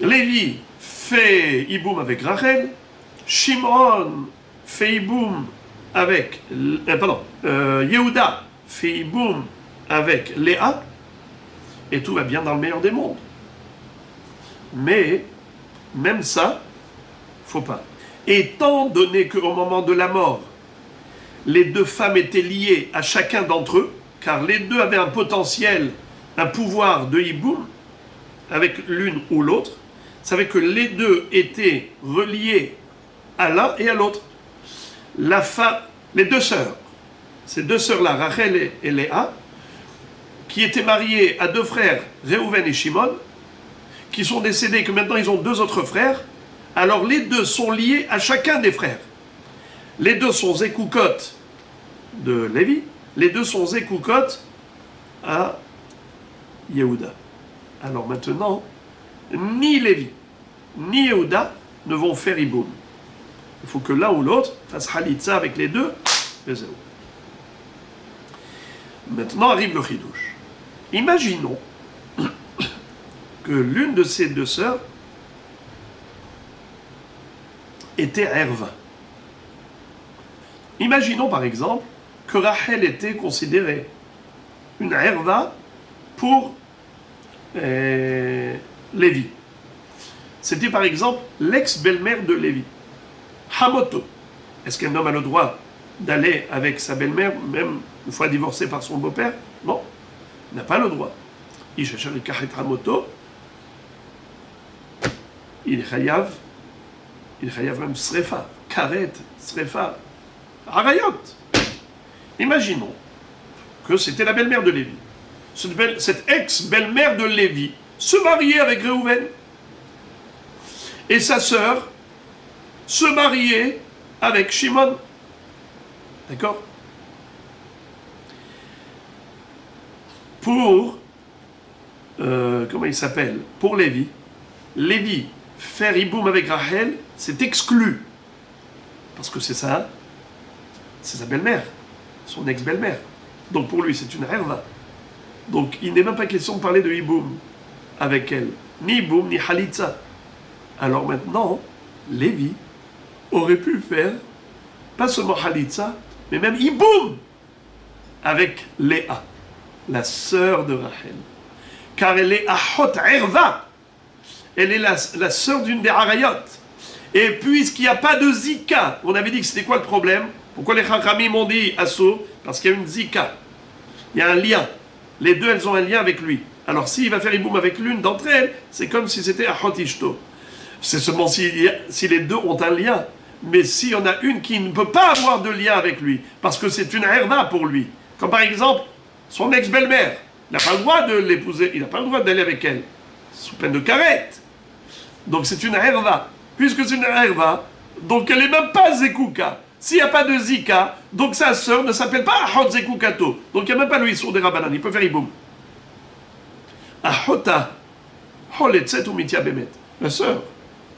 Lévi fait hiboum avec Rachel, Shimon fait hiboum avec... Yehuda fait hiboum avec Léa, et tout va bien dans le meilleur des mondes. Mais, même ça, faut pas. Étant donné qu'au moment de la mort, les deux femmes étaient liées à chacun d'entre eux, car les deux avaient un potentiel, un pouvoir de hiboum, avec l'une ou l'autre, ça veut dire que les deux étaient reliés à l'un et à l'autre. Les deux sœurs, ces deux sœurs-là, Rachel et Léa, qui étaient mariées à 2 frères, Réhouven et Shimon, qui sont décédés, que maintenant ils ont 2 autres frères, alors les deux sont liés à chacun des frères. Les deux sont Zekukot de Lévi, les deux sont Zekukot à Yehuda. Alors maintenant, ni Lévi, ni Yehuda ne vont faire hiboum. Il faut que l'un ou l'autre fasse Halitza avec les deux, et zéro. Maintenant arrive le chidouche. Imaginons que l'une de ces 2 sœurs était Herva. Imaginons par exemple que Rachel était considérée une Herva pour Lévi. C'était par exemple l'ex-belle-mère de Lévi. Hamoto. Est-ce qu'un homme a le droit d'aller avec sa belle-mère, même une fois divorcée par son beau-père? Non, il n'a pas le droit. Il est chayav même srefa, karet, srefa, arayot. Imaginons que c'était la belle-mère de Lévi. Cette ex-belle-mère de Lévi se mariait avec Réhouven. Et sa sœur se mariait avec Shimon. D'accord? Pour, comment il s'appelle? Pour Lévi. Lévi, faire hiboum avec Rachel, c'est exclu. Parce que c'est sa belle-mère, son ex-belle-mère. Donc pour lui, c'est une herva. Donc il n'est même pas question de parler de hiboum avec elle. Ni hiboum, ni halitza. Alors maintenant, Lévi aurait pu faire, pas seulement halitza, mais même hiboum avec Léa, la sœur de Rachel. Car elle est Ahot Herva. Elle est la sœur d'une des Harayot. Et puisqu'il n'y a pas de Zika, on avait dit que c'était quoi le problème? Pourquoi les Chachamim m'ont dit Asso? Parce qu'il y a une Zika. Il y a un lien. Les deux, elles ont un lien avec lui. Alors, s'il va faire Iboum avec l'une d'entre elles, c'est comme si c'était Achot Ishto. C'est seulement si les deux ont un lien. Mais s'il y en a une qui ne peut pas avoir de lien avec lui, parce que c'est une herva pour lui, comme par exemple son ex-belle-mère, il n'a pas le droit de l'épouser, il n'a pas le droit d'aller avec elle, sous peine de carette. Donc c'est une herva. Puisque c'est une herva, donc elle n'est même pas Zekouka. S'il n'y a pas de Zika, donc sa sœur ne s'appelle pas Ahot Zekoukato. Donc il n'y a même pas le Issour des Rabbanan, il peut faire Iboum. Ahota, Holetzet ou Mitia Bemet. La sœur,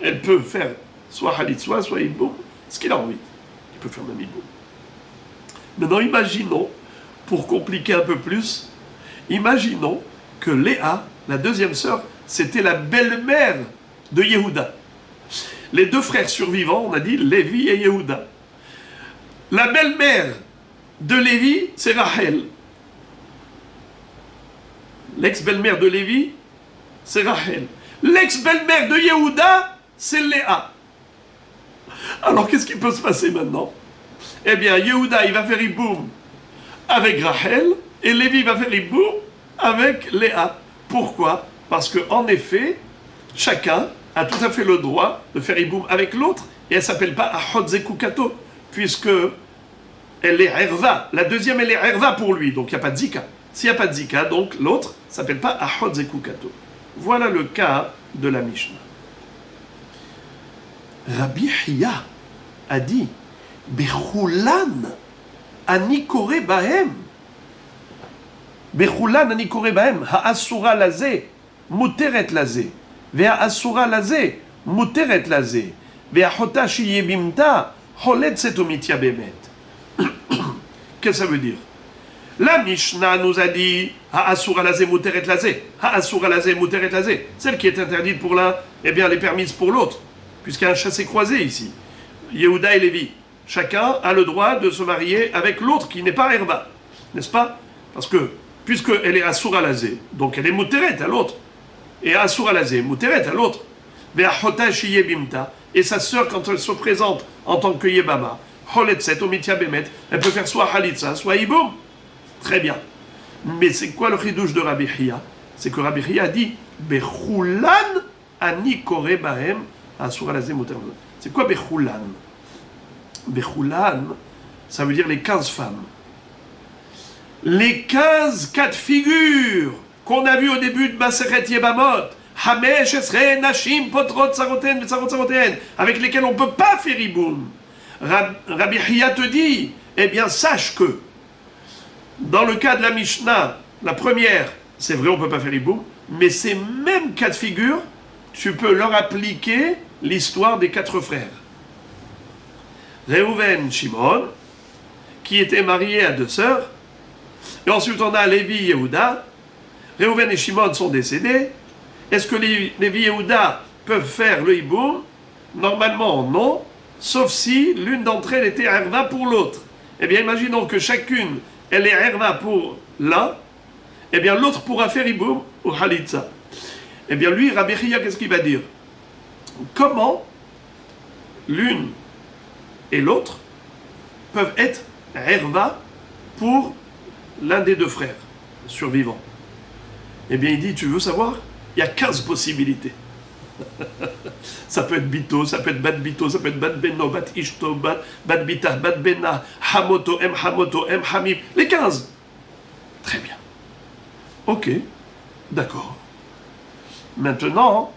elle peut faire soit Halitzwa, soit Iboum, ce qu'il a envie. Il peut faire même Iboum. Maintenant, imaginons, pour compliquer un peu plus, imaginons que Léa, la deuxième sœur, c'était la belle-mère de Yehuda. Les deux frères survivants, on a dit Lévi et Yehuda. La belle-mère de Lévi, c'est Rachel. L'ex-belle-mère de Lévi, c'est Rachel. L'ex-belle-mère de Yehuda, c'est Léa. Alors, qu'est-ce qui peut se passer maintenant? Eh bien, Yehuda, il va faire Iboum avec Rachel, et Lévi va faire Iboum avec Léa. Pourquoi? Parce qu'en effet, chacun a tout à fait le droit de faire Iboum avec l'autre, et elle ne s'appelle pas Ahot Zekoukato, puisque elle est Herva. La deuxième, elle est Herva pour lui, donc il n'y a pas de Zika. S'il n'y a pas de Zika, donc l'autre ne s'appelle pas Ahot Zekoukato. Voilà le cas de la Mishnah. Rabbi Hiya a dit Bechulan ani kore bahem. Bechulan ani kore bahem. Ha'asura laze, muteret laze. Ve'ha'asura laze, muteret laze. Ve'ahota shiye bimta, holet setomitia bemet. Qu'est-ce que ça veut dire? La Mishnah nous a dit Ha'asura laze, muteret laze. Ha'asura laze, muteret laze. Celle qui est interdite pour l'un, eh bien, elle est permise pour l'autre. Puisqu'il y a un chassé-croisé ici. Yehuda et Lévi. Chacun a le droit de se marier avec l'autre qui n'est pas Herba. N'est-ce pas? Parce que, puisqu'elle est Asura Lazé, donc elle est Mouteret à l'autre. Et Asura Lazé, Mouteret à l'autre. Ve'achota shiye bimta. Et sa sœur, quand elle se présente en tant que Yebama, Holetset, Omitia Bemet, elle peut faire soit Halitza, soit Iboum. Très bien. Mais c'est quoi le chidouche de Rabbi Hiya? C'est que Rabbi Hiya dit Bechulan ani kore bahem. C'est quoi Bechulan? Bechulan, ça veut dire les 15 femmes. Les 15 cas de figure qu'on a vu au début de Maseret Yebamot, Hamesh Esre Nashim Potrot Saroten Sarot Saroten, avec lesquels on ne peut pas faire Iboum. Rabbi Hiya te dit, eh bien sache que dans le cas de la Mishnah, la première, c'est vrai on ne peut pas faire Iboum, mais ces mêmes cas de figure, tu peux leur appliquer l'histoire des 4 frères. Réhouven, Shimon, qui étaient mariés à 2 sœurs. Et ensuite, on a Lévi et Yehuda. Réhouven et Shimon sont décédés. Est-ce que Lévi et Yehuda peuvent faire le hiboum? Normalement, non. Sauf si l'une d'entre elles était herva pour l'autre. Eh bien, imaginons que chacune, elle est herva pour l'un. Eh bien, l'autre pourra faire hiboum ou halitza. Eh bien, lui, Rabbi Hiya, qu'est-ce qu'il va dire? Comment l'une et l'autre peuvent être herva pour l'un des 2 frères survivants? Eh bien, il dit, tu veux savoir? Il y a 15 possibilités. Ça peut être Bito, ça peut être Bat Bito, ça peut être Bat Beno, Bat Ishto, Bat Bita, Bat Bena, Hamoto, M Hamim. Les 15. Très bien. Ok, d'accord. Maintenant,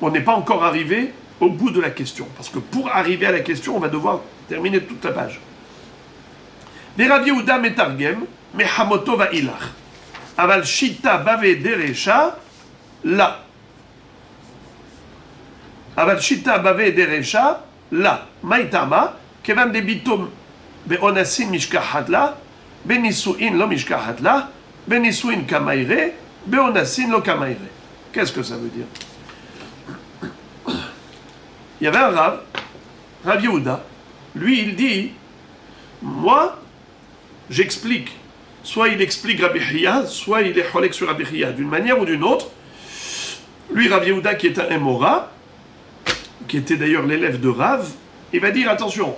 on n'est pas encore arrivé au bout de la question. Parce que pour arriver à la question, on va devoir terminer toute la page. Rav Yehuda metargem, mehamoto va ilach. Aval shita bave derecha, la. Aval shita bave derecha, la. Maitama, kevan de bitom beonasin mishkahat la, benisuin lo mishkahat la, benisuin kamaire, beonasin lo kamaire. Qu'est-ce que ça veut dire? Il y avait un Rav Yehuda, lui il dit, moi, j'explique. Soit il explique Rabbi Hiya, soit il est cholek sur Rabbi Hiya, d'une manière ou d'une autre. Lui, Rav Yehuda, qui est un Emora, qui était d'ailleurs l'élève de Rav, il va dire, attention,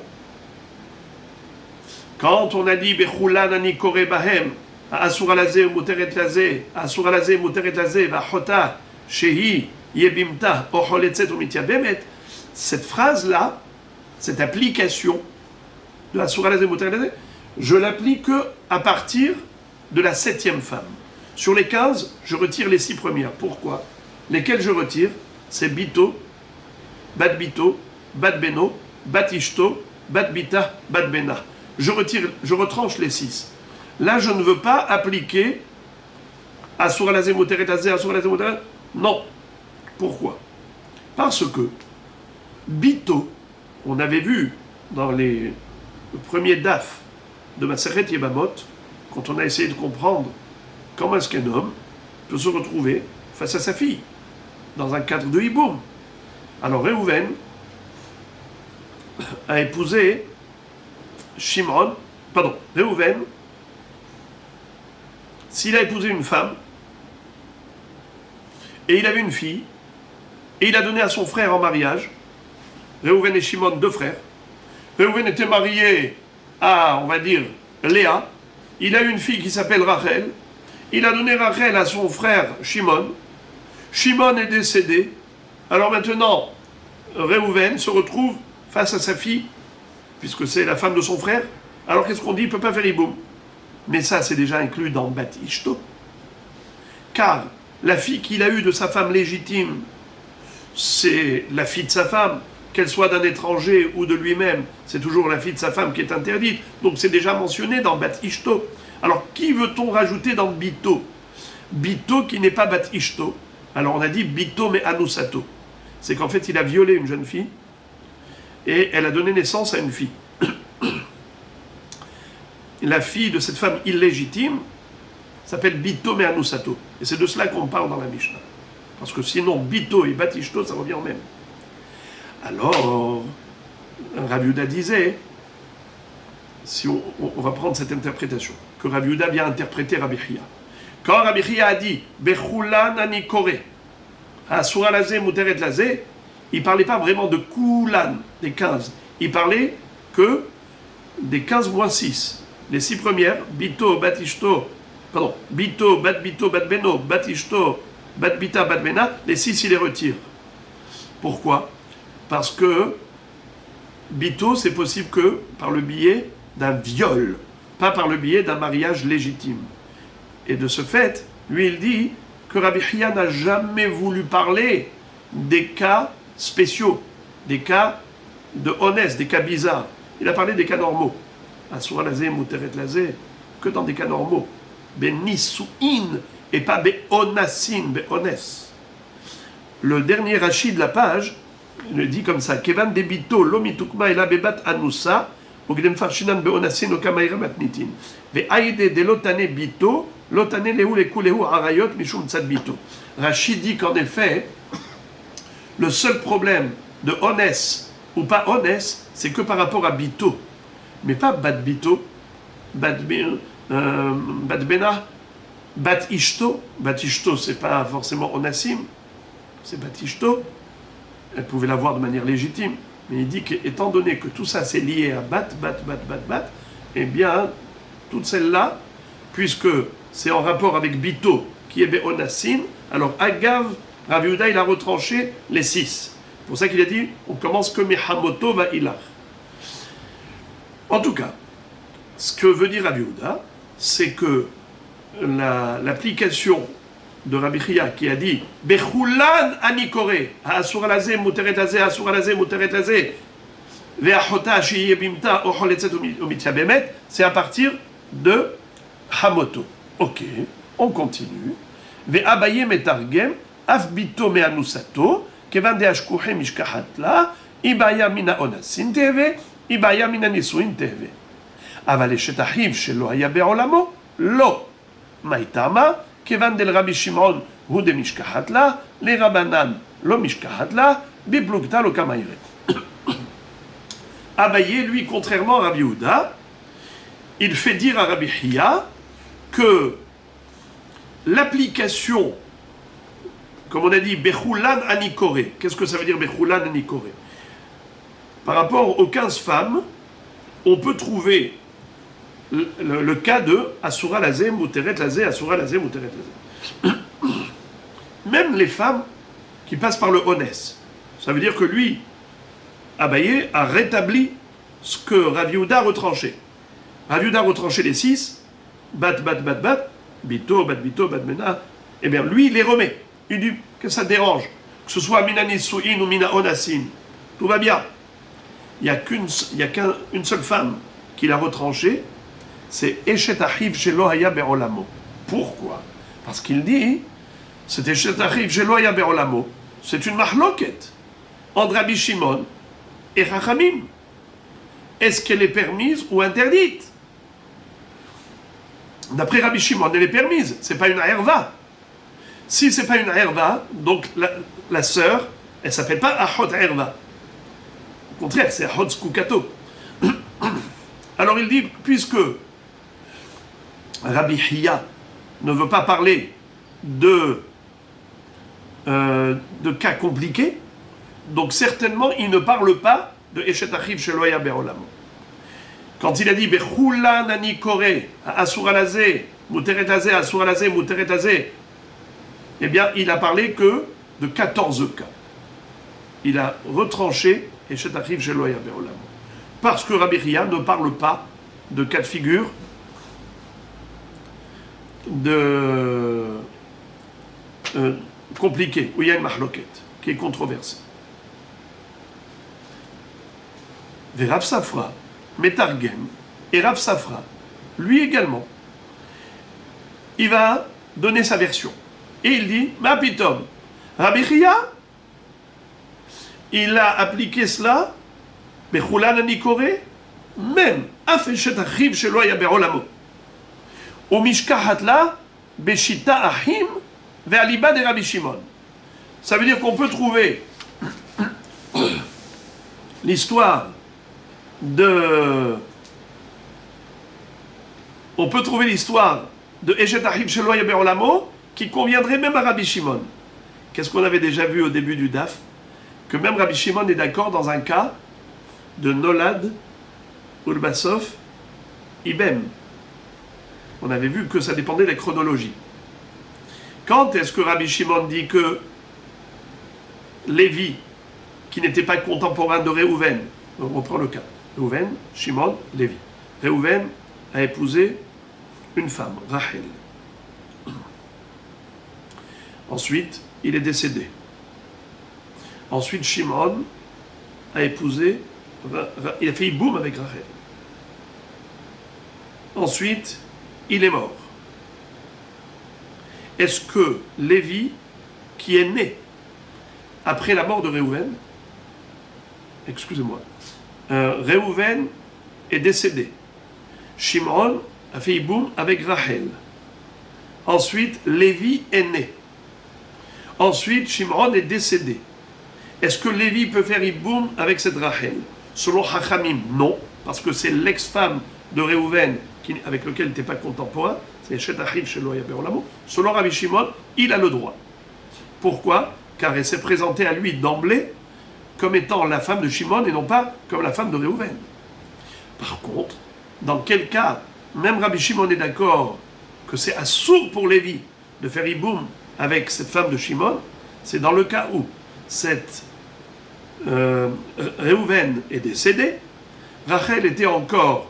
quand on a dit Bechulan ani kore bahem, Asura lazé ou muteret lazé, Asura lazé, muteret lazé, va chota, shehi, yebimta, ocholetzet ou mityabemet. Cette phrase-là, cette application de Asura lazé, muteret lazé, je l'applique à partir de la 7e femme. Sur les 15, je retire les 6 premières. Pourquoi? Lesquelles je retire? C'est Bito, Bat Bito, Bat Beno, Bat Ishto, Bat Bita, Bat Bena. Je retranche les 6. Là, je ne veux pas appliquer Asura lazé muteret lazé, Asura lazé muteret. Non. Pourquoi? Parce que Bito, on avait vu dans le premier daf de Masechet Yebamot, quand on a essayé de comprendre comment est-ce qu'un homme peut se retrouver face à sa fille, dans un cadre de hiboum. Alors Réhouven a épousé Réhouven, s'il a épousé une femme, et il avait une fille, et il a donné à son frère en mariage, Réhouven et Shimon, 2 frères. Réhouven était marié à, on va dire, Léa. Il a eu une fille qui s'appelle Rachel. Il a donné Rachel à son frère Shimon. Shimon est décédé. Alors maintenant, Réhouven se retrouve face à sa fille, puisque c'est la femme de son frère. Alors qu'est-ce qu'on dit? Il ne peut pas faire hiboum. Mais ça, c'est déjà inclus dans Bat Ishto. Car la fille qu'il a eue de sa femme légitime, c'est la fille de sa femme. Qu'elle soit d'un étranger ou de lui-même, c'est toujours la fille de sa femme qui est interdite. Donc c'est déjà mentionné dans Bat Ishto. Alors qui veut-on rajouter dans Bito? Bito qui n'est pas Bat Ishto. Alors on a dit Bito mais Anusato. C'est qu'en fait il a violé une jeune fille et elle a donné naissance à une fille. La fille de cette femme illégitime s'appelle Bito mais Anusato. Et c'est de cela qu'on parle dans la Mishnah. Parce que sinon Bito et Bat Ishto ça revient au même. Alors, Rav Yehuda disait, si on va prendre cette interprétation, que Rav Yehuda vient interpréter Rabbi Chia. Quand Rabbi Chia a dit Bechulan ani kore, Asura lazé muteret lazé, il ne parlait pas vraiment de Kulan, des 15. Il parlait que des 15 moins 6. Les 6 premières, Bito, Batishto, Bito, Bat Beno, Batishto, Bat Bita, Bat Bena, les 6 il les retire. Pourquoi? Parce que Bito, c'est possible que par le biais d'un viol, pas par le biais d'un mariage légitime. Et de ce fait, lui, il dit que Rabbi Chia n'a jamais voulu parler des cas spéciaux, des cas de honnêtes, des cas bizarres. Il a parlé des cas normaux. Asura lazé, muteret lazé, que dans des cas normaux. Benisouin, et pas beonasin, beones. Le dernier Rashi de la page, il le dit comme ça, Kevan debito lomitukma ela bebat anusa, ugdem farshinan beonasin okamaira matnitin. Ve aide de lotane bito, lotane lehu lekulehu arayot mishum tzad bito. Rashi dit qu'en effet, le seul problème de honest ou pas honest, c'est que par rapport à bito, mais pas bat bito, bat bena, bat ishto. Bat ishto, c'est pas forcément onassim, c'est bat ishto. Elle pouvait l'avoir de manière légitime, mais il dit qu'étant donné que tout ça c'est lié à bat, eh bien, toutes celles-là, puisque c'est en rapport avec Bito, qui est Be'onassin, alors Agav, Rav Yehuda, il a retranché les 6. C'est pour ça qu'il a dit, on commence que Mehamoto va ilar. En tout cas, ce que veut dire Rav Yehuda, c'est que l'application de Rabbi Chia qui a dit Bechulan anikore, Asura lazé, muteret lazé, Asura lazé, muteret lazé, Ve'achota sheyebimta ocholetzet umityabemet, c'est à partir de Hamoto. Ok, on continue. Ve'abaye metargem, af bito me'anusato, kevan de'ashkuhe mishkahatla, ibaya mina onasin teve, ibaya mina nisuin teve. Aval eshet achiv shelo haya be'olamo, lo. Maitama, כיוון דל רבי שמעון הוא דמשכחת לה, לרבנן לא משכחת לה, בפלוגתא לא כמהירת. Abaye, lui, contrairement à Rabbi Yehuda, il fait dire à Rabbi Chia que l'application, comme on a dit, Bechulan anikore, qu'est-ce que ça veut dire Bechulan anikore? Par rapport aux 15 femmes, on peut trouver le cas de Asura Lazé, Mouteret Lazé, Asura Lazé, Mouteret Lazé. Même les femmes qui passent par le Honès, ça veut dire que lui, Abaye, a rétabli ce que Rav Yehuda a retranché. Rav Yehuda a retranché les 6, bat, bito, bat mena, eh bien lui, il les remet. Il dit que ça dérange, que ce soit mina nisuin ou mina onasin, tout va bien. Il n'y a qu'une seule femme qui l'a retranché, c'est Eshet Achiv Shelo Haya Be'olamo. Pourquoi? Parce qu'il dit, c'est Eshet Achiv Shelo Haya Be'olamo, c'est une mahloket entre Rabbi Shimon et Chachamim. Est-ce qu'elle est permise ou interdite? D'après Rabbi Shimon, elle est permise, c'est pas une herva. Si c'est pas une herva, donc la sœur, elle s'appelle pas Achot herva. Au contraire, c'est Achot Skukato. Alors il dit, puisque Rabbi Hiya ne veut pas parler de cas compliqués, donc certainement il ne parle pas de Eshet Achiv Shelo Haya Be'olamo. Quand il a dit Bechula Nani Kore, Asura Lazé, Mouteret Lazé, Asura Lazé, Mouteret Lazé, eh bien il a parlé que de 14 cas. Il a retranché Eshet Achiv Shelo Haya Be'olamo. Parce que Rabbi Hiya ne parle pas de cas de figure compliqué, où il y a une mahloket, qui est controversée. Et Rav Safra, Metargem, et Rav Safra, lui également, il va donner sa version. Et il dit, ma pitom, Rabbi Hiya, il a appliqué cela, Bechulan Anikore, même, Afeshet Achiv Shelo Haya Be'olamo. Au Mishkahat la, Beshita Ahim, Ve'aliba de Rabbi Shimon. Ça veut dire qu'on peut trouver l'histoire de Eshet Achiv Shelo Haya Be'olamo qui conviendrait même à Rabbi Shimon. Qu'est-ce qu'on avait déjà vu au début du DAF? Que même Rabbi Shimon est d'accord dans un cas de Nolad, Ulbasov, Ibem. On avait vu que ça dépendait de la chronologie. Quand est-ce que Rabbi Shimon dit que Lévi, qui n'était pas contemporain de Réhouven, on reprend le cas, Réhouven, Shimon, Lévi. Réhouven a épousé une femme, Rachel. Ensuite, il est décédé. Ensuite, Shimon a épousé, il a fait Iboum avec Rachel. Ensuite, il est mort. Est-ce que Lévi, qui est né après la mort de Réhouven, excusez-moi, Réhouven est décédé. Shimon a fait Iboum avec Rachel. Ensuite, Lévi est né. Ensuite, Shimon est décédé. Est-ce que Lévi peut faire Iboum avec cette Rachel? Selon Chachamim, non, parce que c'est l'ex-femme de Réhouven avec lequel il n'était pas contemporain, c'est Eshet Achiv Shelo Haya Be'olamo. Selon Rabbi Shimon, il a le droit. Pourquoi? Car elle s'est présentée à lui d'emblée comme étant la femme de Shimon et non pas comme la femme de Réhouven. Par contre, dans quel cas, même Rabbi Shimon est d'accord que c'est assourd pour Lévi de faire Iboum avec cette femme de Shimon, c'est dans le cas où cette Réhouven est décédé, Rachel était encore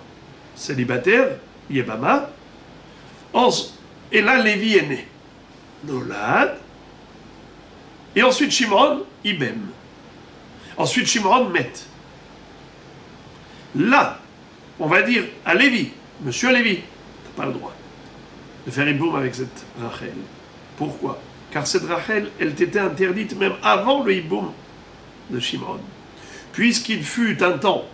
célibataire, Yébama, et là Lévi est né. Nolad. Et ensuite Shimon, Ibem. Ensuite Shimon, Met. Là, on va dire à Lévi, monsieur Lévi, t'as pas le droit de faire Iboum avec cette Rachel. Pourquoi? Car cette Rachel, elle t'était interdite même avant le Iboum de Shimon. Puisqu'il fut un temps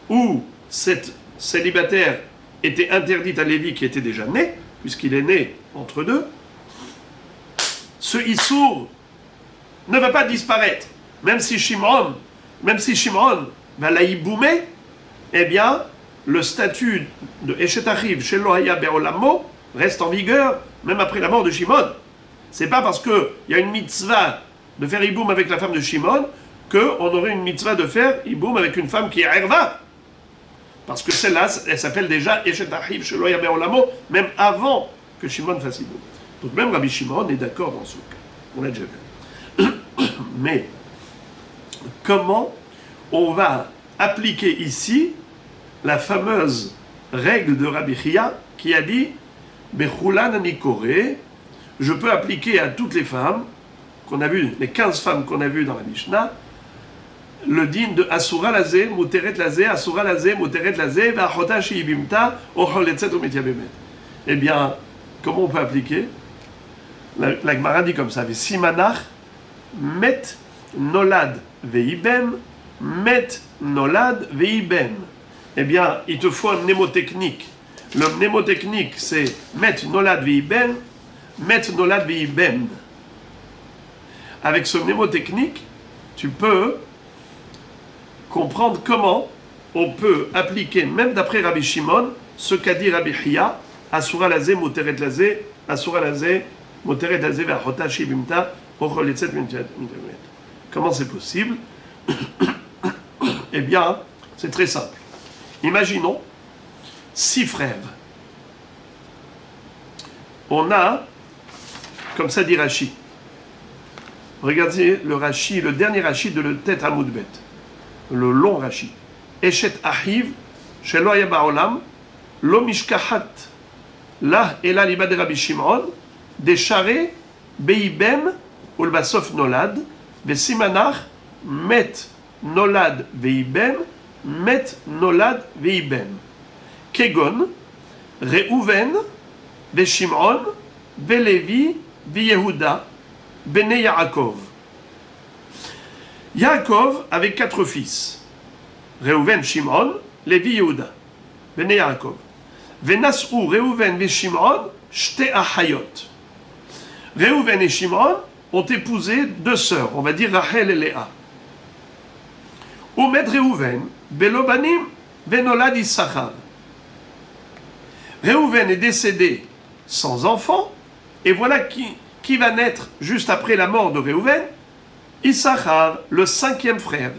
où cette célibataire était interdite à Lévi qui était déjà né, puisqu'il est né entre deux, ce Issour ne va pas disparaître. Même si Shimon va la Iboumer, eh bien, le statut de Eshet Achiv Shelo Haya Be'olamo reste en vigueur même après la mort de Shimon. C'est pas parce qu'il y a une mitzvah de faire Iboum avec la femme de Shimon qu'on aurait une mitzvah de faire Iboum avec une femme qui est Herva. Parce que celle-là, elle s'appelle déjà Eshet Achiv Shelo Yaber Olamo, même avant que Shimon fasse Iboum. Donc même Rabbi Shimon est d'accord dans ce cas. On l'a déjà vu. Mais comment on va appliquer ici la fameuse règle de Rabbi Chia qui a dit Bechulan Nikore, je peux appliquer à toutes les femmes qu'on a vues, les 15 femmes qu'on a vues dans la Mishnah, le din de Asura Lazé, Muteret Lazé, Asura Lazé, Muteret Lazé, Vachota Sheibimta, Ocholetzet ou Metiabemet. Eh bien, comment on peut appliquer? La Gemara dit comme ça, Simanach, Met Nolad Veibem, Met Nolad Veibem. Eh bien, il te faut un mnémotechnique. Le mnémotechnique, c'est Met Nolad Veibem, Met Nolad Veibem. Avec ce mnémotechnique, tu peux comprendre comment on peut appliquer, même d'après Rabbi Shimon, ce qu'a dit Rabbi Chia, Asura Lazé, Muteret Lazé, Asura Lazé, Muteret Lazé, Vachota Shibimta, Ocholetzet Metiabemet. Comment c'est possible? Eh bien, c'est très simple. Imaginons 6 frères. On a, comme ça dit Rashi. Regardez le Rashi, le dernier Rashi de le tête Amoudbet. Le long Rashi. Eshet Ahiv, Shelo Haya Ba'olam, Lo Mishkahat, Lah Ela Liba de Rabbi Shimon, Deshare, Beibem, Ulbasof Nolad, Vesimanach, Met Nolad Veibem, Met Nolad Veibem. Kegon, Reuven, Veshimon, Velevi, Yehuda, Bene Yaakov. Yaakov avec 4 fils. Reuven, Shimon, Levi, Yehuda. Bene Yaakov. Venas'u Reuven et Shimon, Shte Ahayot. Reuven et Shimon ont épousé 2 sœurs, on va dire Rachel et Léa. Umed Reuven, Belobanim, Venolad Issachar. Reuven est décédé sans enfant, et voilà qui va naître juste après la mort de Reuven, Issachar, le 5e frère.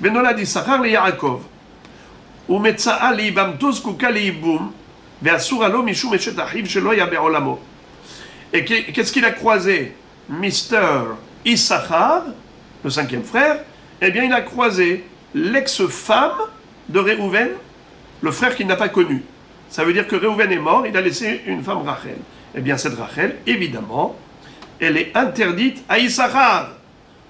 Venolad Issachar le Yaakov. Umetza'a leibamtuz kuka leibum, ve'asura lo mishum eshet achiv shelo yaber olamo. Et qu'est-ce qu'il a croisé? Mister Issachar, le 5e frère, eh bien il a croisé l'ex-femme de Reuven, le frère qu'il n'a pas connu. Ça veut dire que Reuven est mort, il a laissé une femme Rachel. Eh bien cette Rachel, évidemment, elle est interdite à Issachar.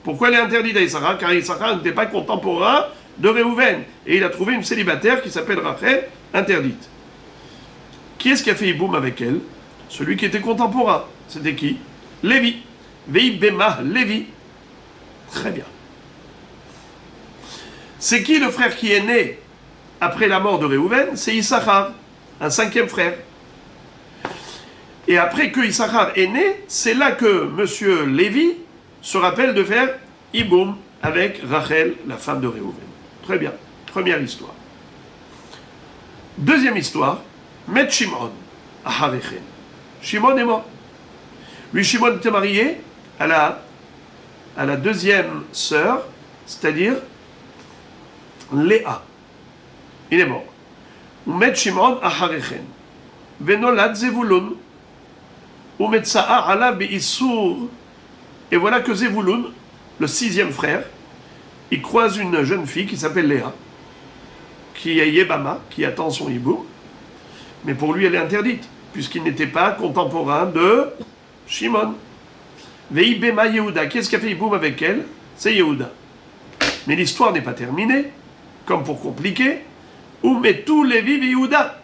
Pourquoi elle est interdite à Issachar? Car Issachar n'était pas contemporain de Reuven. Et il a trouvé une célibataire qui s'appelle Rachel, interdite. Qui est-ce qui a fait Iboum avec elle? Celui qui était contemporain. C'était qui? Lévi. Veibema, Lévi. Très bien. C'est qui le frère qui est né après la mort de Reuven? C'est Issachar, un 5e frère. Et après que Issachar est né, c'est là que monsieur Lévi se rappelle de faire Iboum avec Rachel, la femme de Reuven. Très bien. Première histoire. Deuxième histoire, Met Shimon, Aharechen. Shimon est mort. Lui, Shimon était marié à la deuxième sœur, c'est-à-dire Léa. Il est mort. Met Shimon, Aharechen. Venolad Zevulun. Umetza'a alav be'issur. Et voilà que Zevulun, le 6e frère, il croise une jeune fille qui s'appelle Léa, qui est Yébama, qui attend son hibou, mais pour lui elle est interdite, puisqu'il n'était pas contemporain de Shimon. Veibema Yehuda, qu'est-ce qui a fait hiboum avec elle? C'est Yehuda. Mais l'histoire n'est pas terminée, comme pour compliquer. Où met tout Lévi et Yehuda?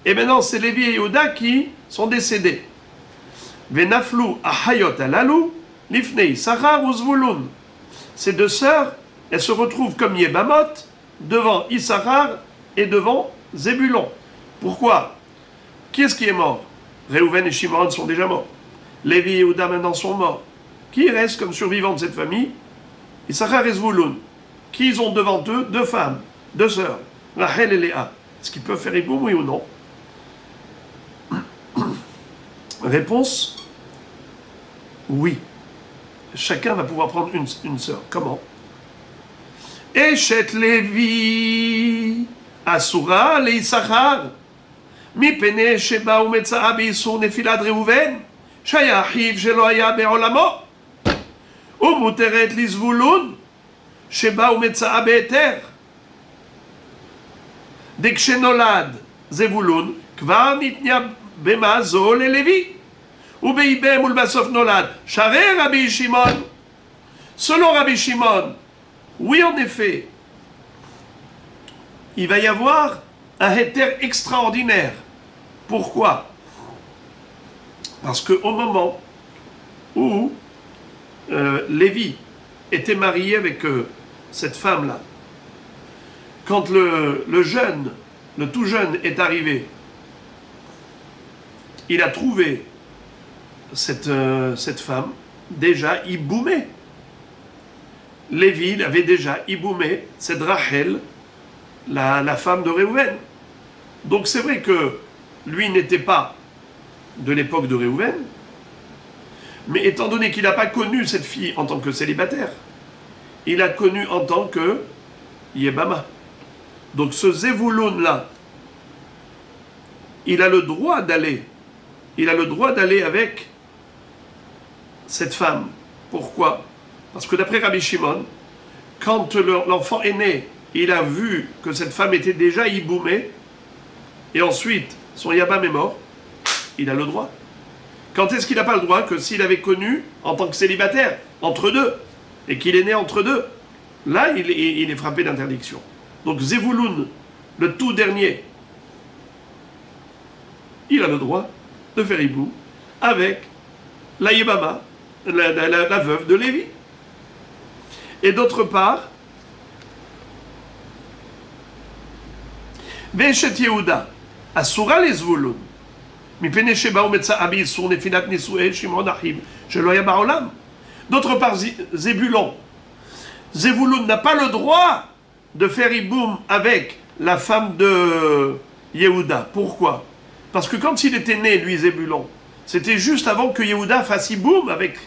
Et maintenant c'est Lévi et Yehuda qui sont décédés. Venaflu ahayot alalu, lifnei Sachar ou Zvulun. Ces 2 sœurs, elles se retrouvent comme Yébamot, devant Issachar et devant Zébulon. Pourquoi? Qui est-ce qui est mort? Reuven et Shimon sont déjà morts. Lévi et Yehuda maintenant sont morts. Qui reste comme survivant de cette famille? Issachar et Zvulun. Qui ils ont devant eux? 2 femmes, 2 sœurs, Rachel et Léa. Est-ce qu'ils peuvent faire hiboum, oui ou non? Réponse, oui. Chacun va pouvoir prendre une sœur. Comment? Eshet Lévi, Asura leisachar. מפני שבאו מצאה באיסור נפילת ראובן, שהיה אחיו שלא היה בעולמו, ומותרת לזבולון, שבאו מצאה בהיתר. דכשנולד זבולון, כבר ניתנה במה זו ללוי, ובאיבם ולבסוף נולד. שהרי רבי שמעון, selon Rabbi Shimon, oui en effet, il va y avoir un héter extraordinaire. Pourquoi? Parce qu'au moment où Lévi était marié avec cette femme-là, quand le tout jeune est arrivé, il a trouvé cette femme déjà iboumée. Lévi avait déjà iboumé cette Rachel, la femme de Réhouven. Donc c'est vrai que lui n'était pas de l'époque de Réhouven, mais étant donné qu'il n'a pas connu cette fille en tant que célibataire, il a connu en tant que Yébama. Donc ce Zévouloun-là, il a le droit d'aller avec cette femme. Pourquoi? Parce que d'après Rabbi Shimon, quand l'enfant est né, il a vu que cette femme était déjà iboumée, et ensuite son Yabam est mort, il a le droit. Quand est-ce qu'il n'a pas le droit? Que s'il avait connu en tant que célibataire, entre deux, et qu'il est né entre deux, là il est frappé d'interdiction. Donc Zévouloun, le tout dernier, il a le droit de faire hibou avec la Yébama, la veuve de Lévi. Et d'autre part, Veshet Yehuda, Asura les Zvouloun, Mipene Sheba Umetsa Abi sur Nefilat Nisoué, Shimon Achim, Sheloya Baolam. D'autre part, Zébulon, Zévouloun n'a pas le droit de faire hiboum avec la femme de Yehuda. Pourquoi? Parce que quand il était né, lui, Zébulon, c'était juste avant que Yehuda fasse hiboum avec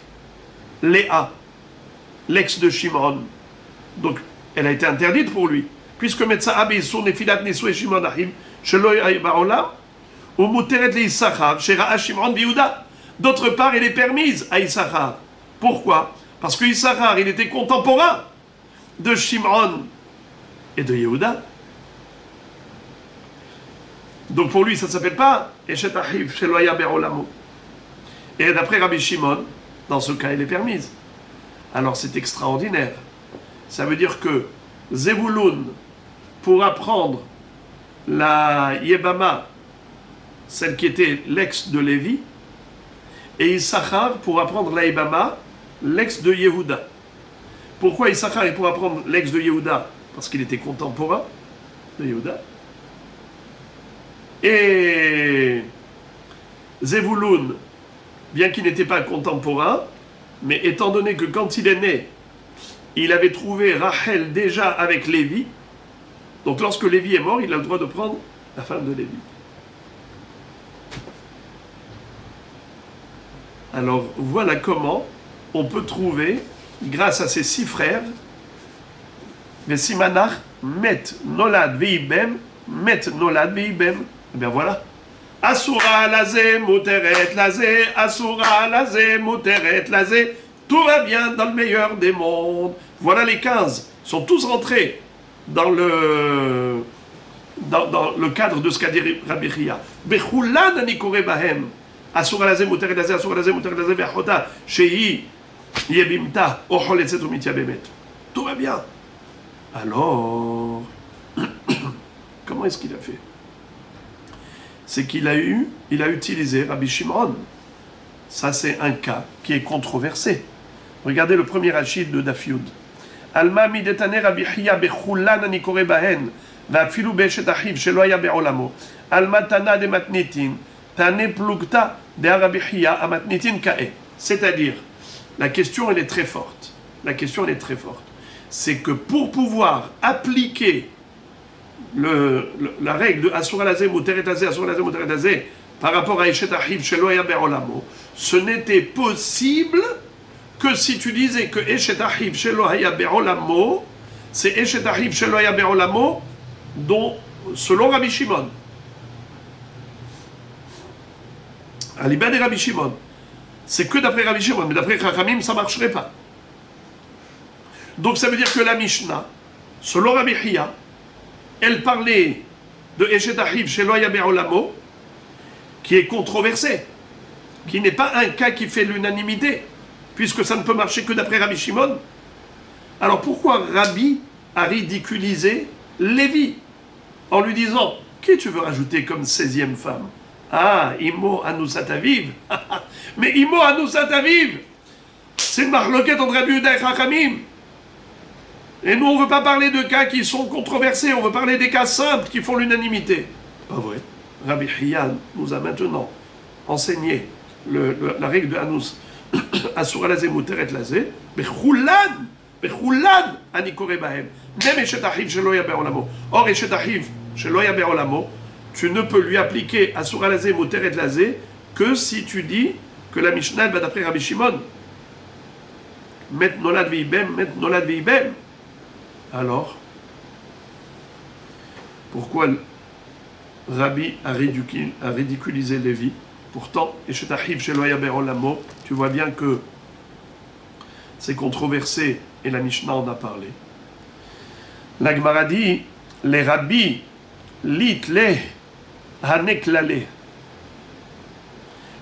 Léa, l'ex de Shimon. Donc, elle a été interdite pour lui. Puisque Metsaab et son Nefilat Nisoué Shimon Achim, Sheloy Baolam, ou Muteret le Issachar, Shera Shimon Yehuda. D'autre part, elle est permise à Issachar. Pourquoi? Parce que Issachar, il était contemporain de Shimon et de Yehuda. Donc pour lui, ça ne s'appelle pas Eshet Achiv Sheloya Be'olamo. Et d'après Rabbi Shimon, dans ce cas, elle est permise. Alors c'est extraordinaire. Ça veut dire que Zévouloun pourra prendre la Yébama, celle qui était l'ex de Lévi, et Issachar pourra prendre la Yébama, l'ex de Yehuda. Pourquoi Issachar il pourra prendre l'ex de Yehuda? Parce qu'il était contemporain de Yehuda. Et Zévouloun, bien qu'il n'était pas contemporain, mais étant donné que quand il est né, il avait trouvé Rachel déjà avec Lévi, donc lorsque Lévi est mort, il a le droit de prendre la femme de Lévi. Alors voilà comment on peut trouver, grâce à ces 6 frères, les Simanach, Met Nolad Veibem, Met Nolad Veibem. Eh bien voilà. Asura lazé, muteret lazé, Asura lazé, muteret lazé. Tout va bien dans le meilleur des mondes. Voilà les 15. Sont tous rentrés dans le cadre de ce qu'a dit Rabbi Chia. Bechulan anikore bahem. Asura lazé, muteret lazé, Asura lazé, muteret lazé, ve'achota, shehi yebimta, ochol etzet umitya bemet. Tout va bien. Alors, comment est-ce qu'il a fait? C'est qu'il a utilisé Rabbi Shimon. Ça, c'est un cas qui est controversé. Regardez le premier Rachid de Dafyud. Alma midetane Rabbi Chia bechulan anikore bahen, ואפילו באשת אחיו שלא היה בעולמו. Alma tana de matnitin, tane plugta de Rabbi Chia amatnitin kae. C'est-à-dire, la question, elle est très forte. La question, elle est très forte. C'est que pour pouvoir appliquer la règle de Asura lazé, muteret lazé, Asura lazé, muteret lazé, par rapport à Eshet Achiv Shelo Haya Be'olamo, ce n'était possible que si tu disais que Eshet Achiv Shelo Haya Be'olamo, c'est Eshet Achiv Shelo Haya Be'olamo dont selon Rabbi Shimon, à l'Ibad et Rabbi Shimon, c'est que d'après Rabbi Shimon, mais d'après Chachamim, ça ne marcherait pas. Donc ça veut dire que la Mishnah, selon Rabbi Hiya, elle parlait de Eshet Achiv chez Loya Be'olamo, qui est controversé, qui n'est pas un cas qui fait l'unanimité, puisque ça ne peut marcher que d'après Rabbi Shimon. Alors pourquoi Rabbi a ridiculisé Lévi en lui disant « Qui tu veux rajouter comme 16e femme ?» Ah, Imo Anusat Aviv. Mais Imo Anusat Aviv, c'est une marloquette entre Rabbi Yehuda et Chachamim. Et nous, on ne veut pas parler de cas qui sont controversés, on veut parler des cas simples qui font l'unanimité. Pas vrai. Rabbi Hiya nous a maintenant enseigné la règle de Anus, Asura Lazé Muteret Lazé, Bechoulan Anikore Bahem. Même Eshet Achiv Shelo Yaber Olamo. Or, Eshet Achiv Shelo Yaber Olamo, tu ne peux lui appliquer Asura Lazé Muteret Lazé que si tu dis que la Mishnah va d'après Rabbi Shimon. Met Nolad Veibem, Met Nolad Veibem. Alors, pourquoi Rabbi a ridiculisé Lévi? Pourtant, Eshet Achiv Shelo Yaber Olamo, tu vois bien que c'est controversé et la Mishnah en a parlé. La Gemara dit, les rabbis litle haneklale.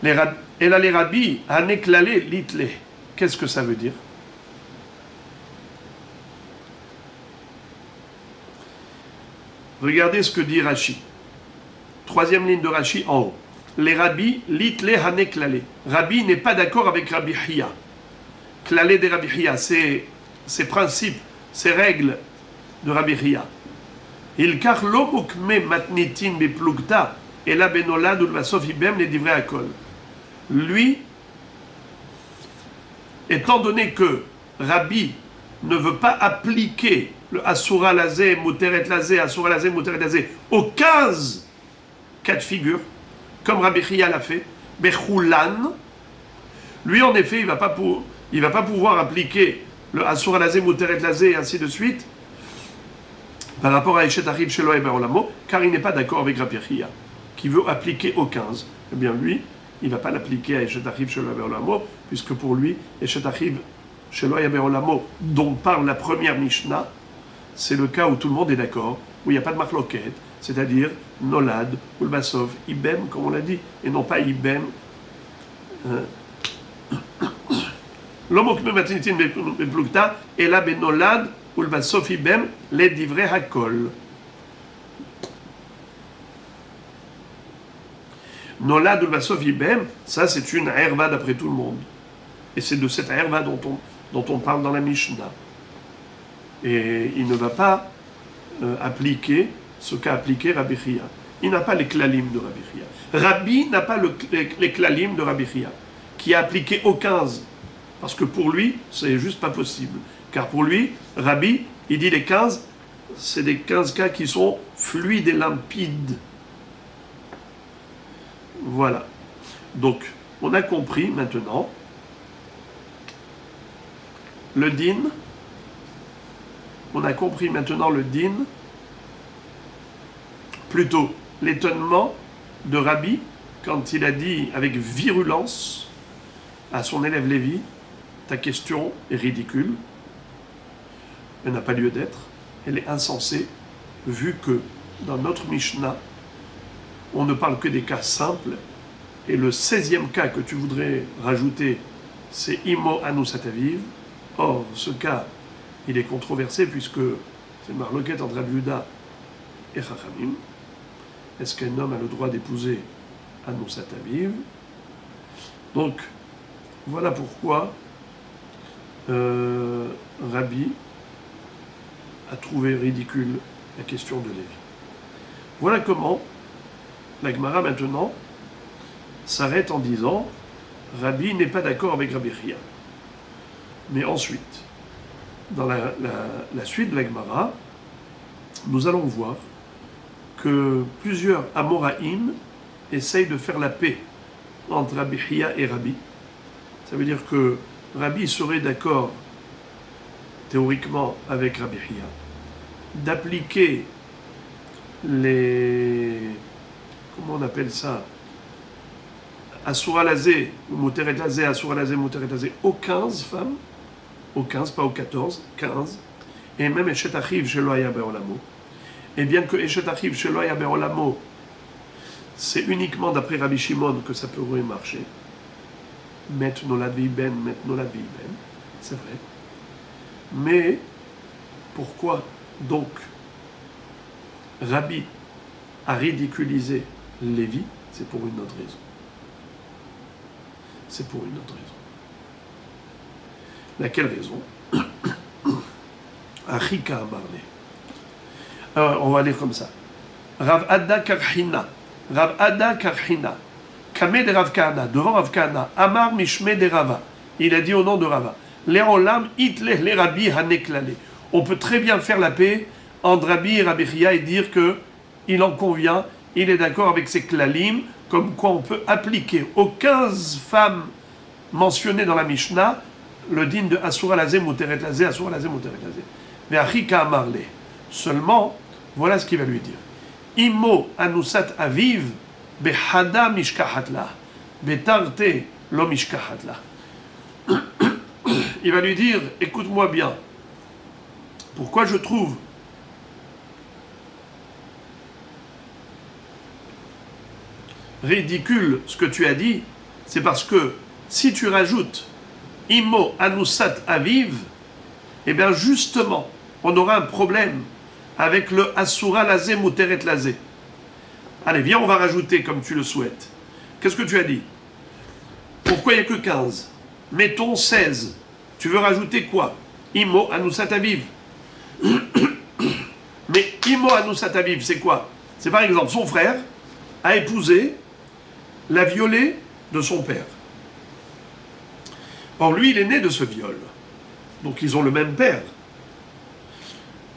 Et là, les rabbis haneklale litle. Qu'est-ce que ça veut dire? Regardez ce que dit Rashi. Troisième ligne de Rashi en haut. Les rabbis litle haneklale. Rabbi n'est pas d'accord avec Rabbi Hiya. Klale de Rabbi Hiya, ces principes, ces règles de Rabbi Hiya. Il kar lo mukme matnitin beplugta et la benolad ou basof ibem les divrei akol. Lui, étant donné que Rabbi ne veut pas appliquer le Asura Lazé, Muteret Lazé, Asura Lazé, Muteret Lazé aux 15 cas de figure, comme Rabbi Hiya l'a fait, Bechoulan, lui en effet, il ne va pas pouvoir appliquer le Asura Lazé, Muteret Lazé, et ainsi de suite, par rapport à Eshet Achiv Shelo Yaber Olamo, car il n'est pas d'accord avec Rabbi Hiya, qui veut appliquer aux 15. Eh bien lui, il ne va pas l'appliquer à Eshet Achiv Shelo Yaber Olamo, puisque pour lui, Eshet Achiv Shelo Yaber Olamo, dont parle la première Mishnah, c'est le cas où tout le monde est d'accord, où il n'y a pas de marloquette, c'est-à-dire Nolad, Ulbasov, Ibem, comme on l'a dit, et non pas Ibem. L'homokme matinitin beplukta, et là benolad, Ulbasov, Ibem, les divrei hakol. Nolad, Ulbasov, Ibem, ça c'est une herva d'après tout le monde. Et c'est de cette herva dont on parle dans la Mishnah. Et il ne va pas appliquer ce qu'a appliqué Rabbi Hiya. Il n'a pas les klalim de Rabbi Hiya. Rabbi n'a pas les klalim de Rabbi Hiya, qui a appliqué aux 15. Parce que pour lui, c'est juste pas possible. Car pour lui, Rabbi, il dit les 15, c'est des 15 cas qui sont fluides et limpides. Voilà. Donc, on a compris maintenant le din. On a compris maintenant le din, plutôt l'étonnement de Rabbi quand il a dit avec virulence à son élève Lévi, ta question est ridicule, elle n'a pas lieu d'être, elle est insensée, vu que dans notre Mishnah, on ne parle que des cas simples, et le 16e cas que tu voudrais rajouter, c'est Imo Anusat Aviv. Or, ce cas, il est controversé puisque c'est une marloquette entre Rabbi Yehuda et Chachamim. Est-ce qu'un homme a le droit d'épouser Anusat Aviv? Donc, voilà pourquoi Rabbi a trouvé ridicule la question de Lévi. Voilà comment la Gemara maintenant s'arrête en disant Rabbi n'est pas d'accord avec Rabbi Hiya. Mais ensuite, dans la suite de la Gemara, nous allons voir que plusieurs Amoraïm essayent de faire la paix entre Rabbi Hiya et Rabbi. Ça veut dire que Rabbi serait d'accord théoriquement avec Rabbi Hiya d'appliquer les... Comment on appelle ça? Asura Lazé, Mouteret Lazé, Asura Lazé, Mouteret Lazé, aux 15 femmes, aux 15, pas aux 14, 15, et même Eshet Achiv Shelo Haya Be'olamo. Et bien que Eshet Achiv Shelo Haya Be'olamo, c'est uniquement d'après Rabbi Shimon que ça pourrait marcher. Met Nolad Ben, Met Nolad Ben, c'est vrai. Mais pourquoi donc Rabbi a ridiculisé Lévi? C'est pour une autre raison. C'est pour une autre raison. Laquelle raison? Achika Amarle. Alors, on va lire comme ça. Rav Ada Karhina. Rav Ada Karhina. Kame de Rav Kahana. Devant Rav Kahana. Amar Mishme de Rava. Il a dit au nom de Rava. Le'olam itleh le Rabbi haneklale. On peut très bien faire la paix entre Rabbi et Rabbi Chia et dire que il en convient, il est d'accord avec ces klalim, comme quoi on peut appliquer aux 15 femmes mentionnées dans la Mishnah le din de Asura Lazé, Mouteret Lazé, Asura Lazé, Mouteret Lazé. Mais Achika Amarle. Seulement, voilà ce qu'il va lui dire. Imo anusat aviv behada mishkahatla betarte lo mishkahatla. Il va lui dire, écoute-moi bien, pourquoi je trouve ridicule ce que tu as dit, c'est parce que si tu rajoutes Imo anusat aviv, eh bien justement, on aura un problème avec le Asura Lazé Mouteret Lazé. Allez, viens, on va rajouter comme tu le souhaites. Qu'est-ce que tu as dit? Pourquoi il n'y a que 15? Mettons 16. Tu veux rajouter quoi? Imo anusat aviv. Mais Imo anusat aviv, c'est quoi? C'est par exemple, son frère a épousé la violée de son père. Or, lui, il est né de ce viol. Donc, ils ont le même père.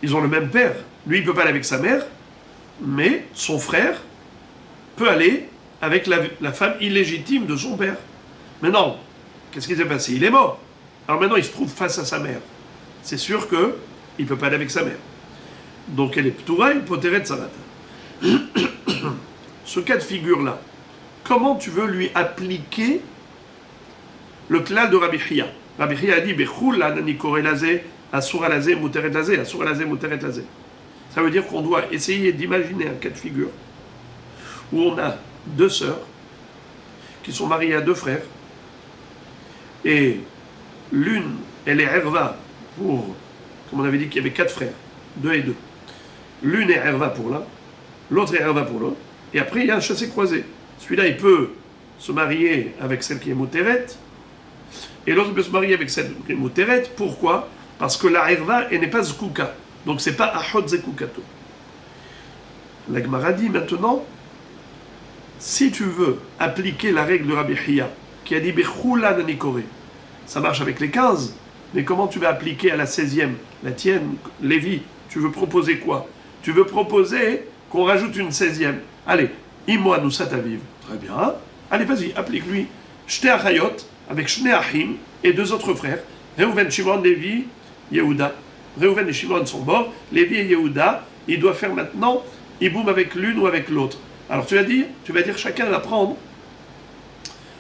Ils ont le même père. Lui, il ne peut pas aller avec sa mère, mais son frère peut aller avec la femme illégitime de son père. Maintenant, qu'est-ce qui s'est passé? Il est mort. Alors maintenant, il se trouve face à sa mère. C'est sûr qu'il ne peut pas aller avec sa mère. Donc, elle est ptoura, une poteret sarata. Ce cas de figure-là, comment tu veux lui appliquer le klal de Rabbi Chia? Rabbi Chia a dit Bechul anani koré lazé, asura lazé, mouteret lazé, asura lazé, mouteret lazé. Ça veut dire qu'on doit essayer d'imaginer un cas de figure où on a deux sœurs qui sont mariées à deux frères et l'une, elle est Herva pour, comme on avait dit qu'il y avait 4 frères, 2 et 2. L'une est Herva pour l'un, l'autre est Herva pour l'autre, et après il y a un chassé-croisé. Celui-là, il peut se marier avec celle qui est Mouteret, et l'autre peut se marier avec celle qui est Mouteret. Pourquoi? Parce que la Herva, elle n'est pas Zkouka. Donc c'est pas Ahod Zekoukato. La Gemara dit maintenant, si tu veux appliquer la règle de Rabbi Chia, qui a dit Bechula Nanikore, ça marche avec les 15, mais comment tu vas appliquer à la 16e, la tienne, Lévi? Tu veux proposer quoi? Tu veux proposer qu'on rajoute une 16e. Allez, Imo Anusat Aviv. Très bien. Allez, vas-y, applique-lui. Shte Achayot, avec Shne Achim, et 2 autres frères, Reuven, Shimon, Lévi, Yehuda. Reuven et Shimon sont morts, Lévi et Yehuda, il doit faire maintenant Iboum avec l'une ou avec l'autre. Alors tu vas dire chacun va prendre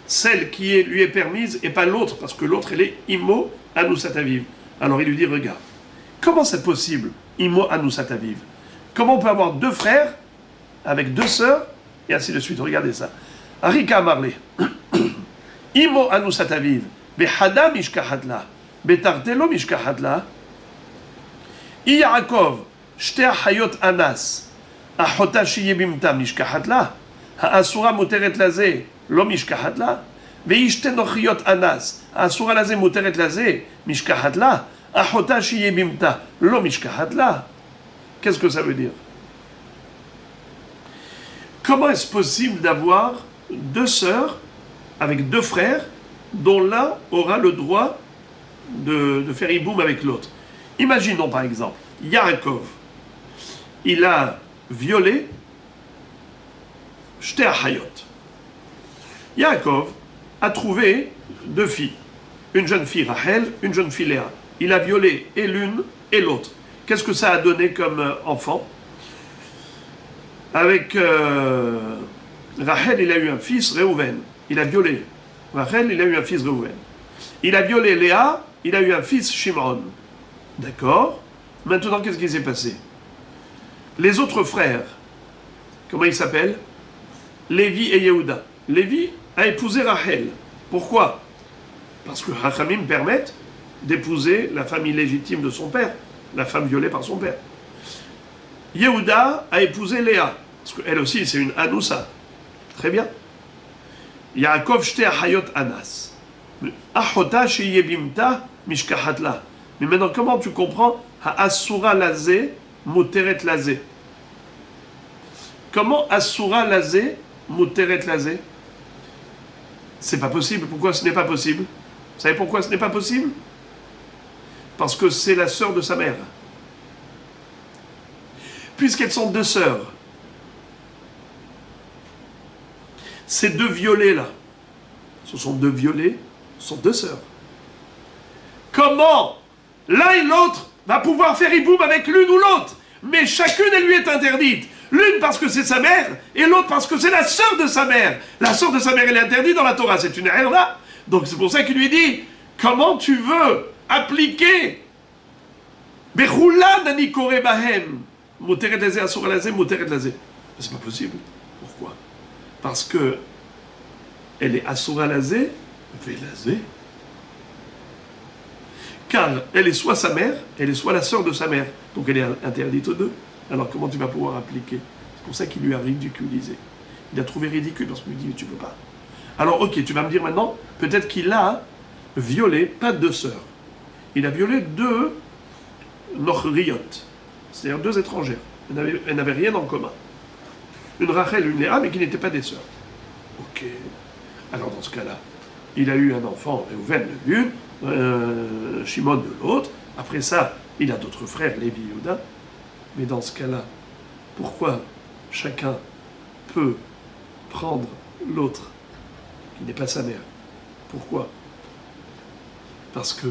celle qui lui est permise et pas l'autre, parce que l'autre elle est Imo Anusat Aviv. Alors il lui dit, regarde, comment c'est possible Imo Anusat Aviv? Comment on peut avoir 2 frères avec 2 sœurs et ainsi de suite? Regardez ça. Arika Marley. Imo Anusat Aviv. Behada Mishkahatla. Betartelo Mishkahatla. Yaakov, Shte Hayot Anas, Ahota Shiyebimta Mishkahatla, Asura Moteret Lazé, Lo Mishkahatla, Veishte Nochiot Anas, Asura Lazé Moteret Lazé, Mishkahatla, Ahota Shiyebimta, Lo Mishkahatla. Qu'est-ce que ça veut dire? Comment est-ce possible d'avoir 2 sœurs avec 2 frères dont l'un aura le droit de faire Iboum avec l'autre? Imaginons par exemple, Yaakov, il a violé Shte Achayot. Yaakov a trouvé 2 filles, une jeune fille Rachel, une jeune fille Léa. Il a violé et l'une et l'autre. Qu'est-ce que ça a donné comme enfant? avec Rachel, il a eu un fils, Réhouven. Il a violé. Rachel, il a eu un fils, Réhouven. Il a violé Léa, il a eu un fils, Shimron. D'accord? Maintenant, qu'est-ce qui s'est passé? Les autres frères, comment ils s'appellent? Lévi et Yehuda. Lévi a épousé Rachel. Pourquoi? Parce que Hachamim permettent d'épouser la femme illégitime de son père, la femme violée par son père. Yehuda a épousé Léa, parce qu'elle aussi c'est une Anoussa. Très bien. Yaakov shte ahayot anas. Achota sheyebimta mishkahatla. Mais maintenant, comment tu comprends Ha'asura lazé, muteret lazé? Comment Asura lazé, muteret lazé? C'est pas possible. Pourquoi ce n'est pas possible? Vous savez pourquoi ce n'est pas possible? Parce que c'est la sœur de sa mère. Puisqu'elles sont deux sœurs, ces deux violées-là, ce sont deux violées, ce sont deux sœurs. Comment l'un et l'autre va pouvoir faire hiboum avec l'une ou l'autre? Mais chacune, elle lui est interdite. L'une parce que c'est sa mère, et l'autre parce que c'est la sœur de sa mère. La sœur de sa mère, elle est interdite dans la Torah, c'est une herda. Donc c'est pour ça qu'il lui dit, comment tu veux appliquer Bechoula nani kore bahem muteret lazé, asura lazé, muteret lazé? C'est pas possible. Pourquoi? Parce que elle est asura lazé, velazé. Car elle est soit sa mère, elle est soit la sœur de sa mère. Donc elle est interdite aux deux. Alors comment tu vas pouvoir appliquer? C'est pour ça qu'il lui a ridiculisé. Il a trouvé ridicule parce qu'il lui dit mais tu peux pas. Alors ok, tu vas me dire maintenant, peut-être qu'il a violé pas deux sœurs. Il a violé deux Nochriot, c'est-à-dire deux étrangères. Elles n'avaient rien en commun. Une Rachel, une Léa, mais qui n'étaient pas des sœurs. Ok. Alors dans ce cas-là, il a eu un enfant, Réhouven de l'une, Shimon de l'autre. Après ça, il a d'autres frères, Lévi et Yehuda. Mais dans ce cas-là, pourquoi chacun peut prendre l'autre qui n'est pas sa mère? Pourquoi? Parce que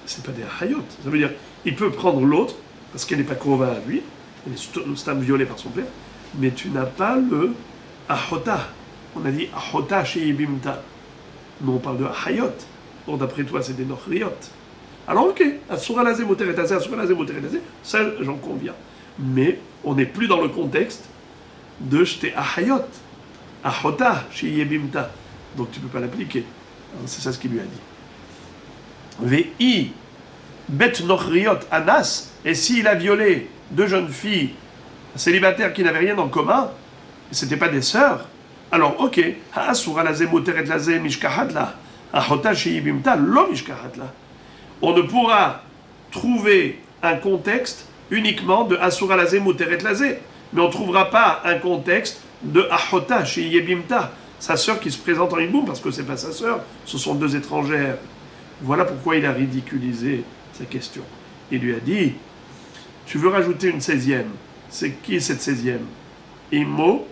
c'est pas des hayot. Ça veut dire, il peut prendre l'autre parce qu'elle n'est pas krova à lui, elle est stam violée par son père, mais tu n'as pas le ahota. On a dit ahota chez Ibimta. Non, on parle de hayot. Donc d'après toi, c'est des nochriot. Alors ok, asura lazé muteret lazé, asura lazé muteret lazé, ça j'en conviens. Mais on n'est plus dans le contexte de j'étais ahayot, ahota chez Yebimta. Donc tu ne peux pas l'appliquer. C'est ça ce qu'il lui a dit. Vei bet nochriot anas, et s'il a violé deux jeunes filles célibataires qui n'avaient rien en commun, et ce n'étaient pas des sœurs, alors ok, asura lazé muteret lazé mishkahatla, ahota chez Yebimta, lo mishkahatla. On ne pourra trouver un contexte uniquement de Asura lazé muteret lazé, mais on ne trouvera pas un contexte de Ahota chez Yebimta, sa sœur qui se présente en hiboum, parce que ce n'est pas sa sœur, ce sont deux étrangères. Voilà pourquoi il a ridiculisé sa question. Il lui a dit, tu veux rajouter une 16e, c'est qui cette 16e? Immo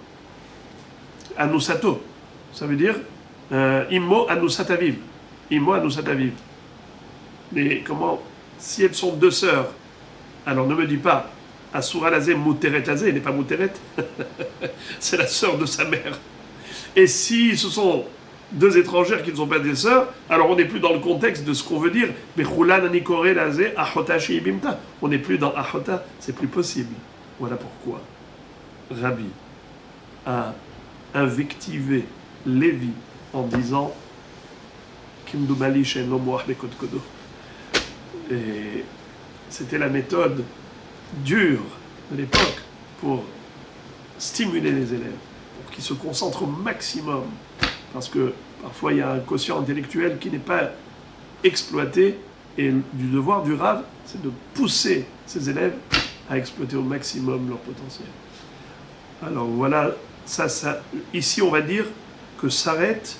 Anusato, ça veut dire Immo Anusataviv. Immo Anusataviv. Mais comment, si elles sont deux sœurs, alors ne me dis pas, Asura lazé, muteret lazé, elle n'est pas muteret, c'est la sœur de sa mère. Et si ce sont deux étrangères qui ne sont pas des sœurs, alors on n'est plus dans le contexte de ce qu'on veut dire, mais Choula nani kore lazé, ahota sheibimta. On n'est plus dans ahota, c'est plus possible. Voilà pourquoi Rabbi a invectivé Lévi en disant Kimdoumali shen lo moach bekod kodo. Et c'était la méthode dure de l'époque pour stimuler les élèves, pour qu'ils se concentrent au maximum. Parce que parfois il y a un quotient intellectuel qui n'est pas exploité, et du devoir du Rav, c'est de pousser ces élèves à exploiter au maximum leur potentiel. Alors voilà, ici on va dire que s'arrête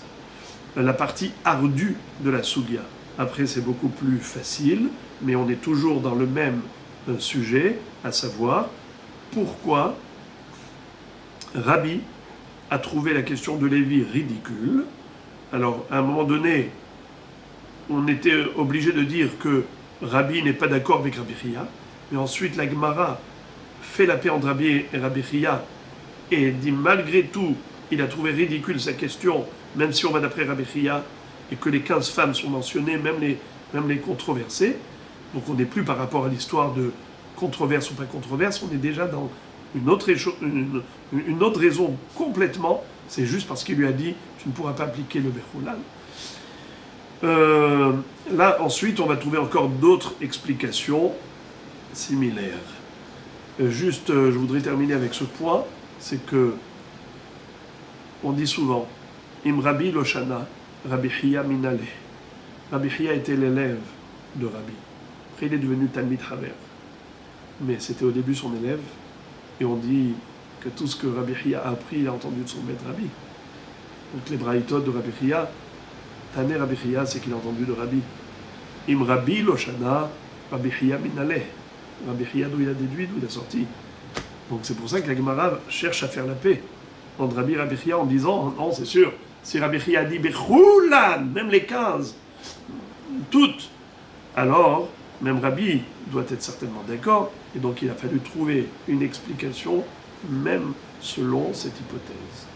la partie ardue de la Sugya. Après, c'est beaucoup plus facile, mais on est toujours dans le même sujet, à savoir pourquoi Rabbi a trouvé la question de Lévi ridicule. Alors, à un moment donné, on était obligé de dire que Rabbi n'est pas d'accord avec Rabbi Chia, mais ensuite la Gemara fait la paix entre Rabbi et Rabbi Chia Et dit malgré tout, il a trouvé ridicule sa question, même si on va d'après Rabbi Chia, et que les 15 femmes sont mentionnées, même les controversées. Donc on n'est plus par rapport à l'histoire de controverse ou pas controverse, on est déjà dans une autre raison complètement. C'est juste parce qu'il lui a dit tu ne pourras pas appliquer le Bechoulan. Là, ensuite, on va trouver encore d'autres explications similaires. Juste, je voudrais terminer avec ce point, c'est que on dit souvent Imrabi Loshana, Rabbi Chia Minale. Rabbi Chia était l'élève de Rabbi. Après, il est devenu Talmid Haver. Mais c'était au début son élève, et on dit que tout ce que Rabbi Chia a appris, il a entendu de son maître Rabbi. Donc les braïtot de Rabbi Chia, Tané Rabbi Chia, c'est qu'il a entendu de Rabbi. Imrabi Loshana, Rabbi Chia Minale. Rabbi Chia, d'où il a déduit, d'où il a sorti. Donc c'est pour ça que la Gemara cherche à faire la paix entre Rabbi et Rabbi Chia en disant, non, c'est sûr, si Rabbi Chia dit Bechoulan, même les 15, toutes, alors même Rabbi doit être certainement d'accord, et donc il a fallu trouver une explication, même selon cette hypothèse.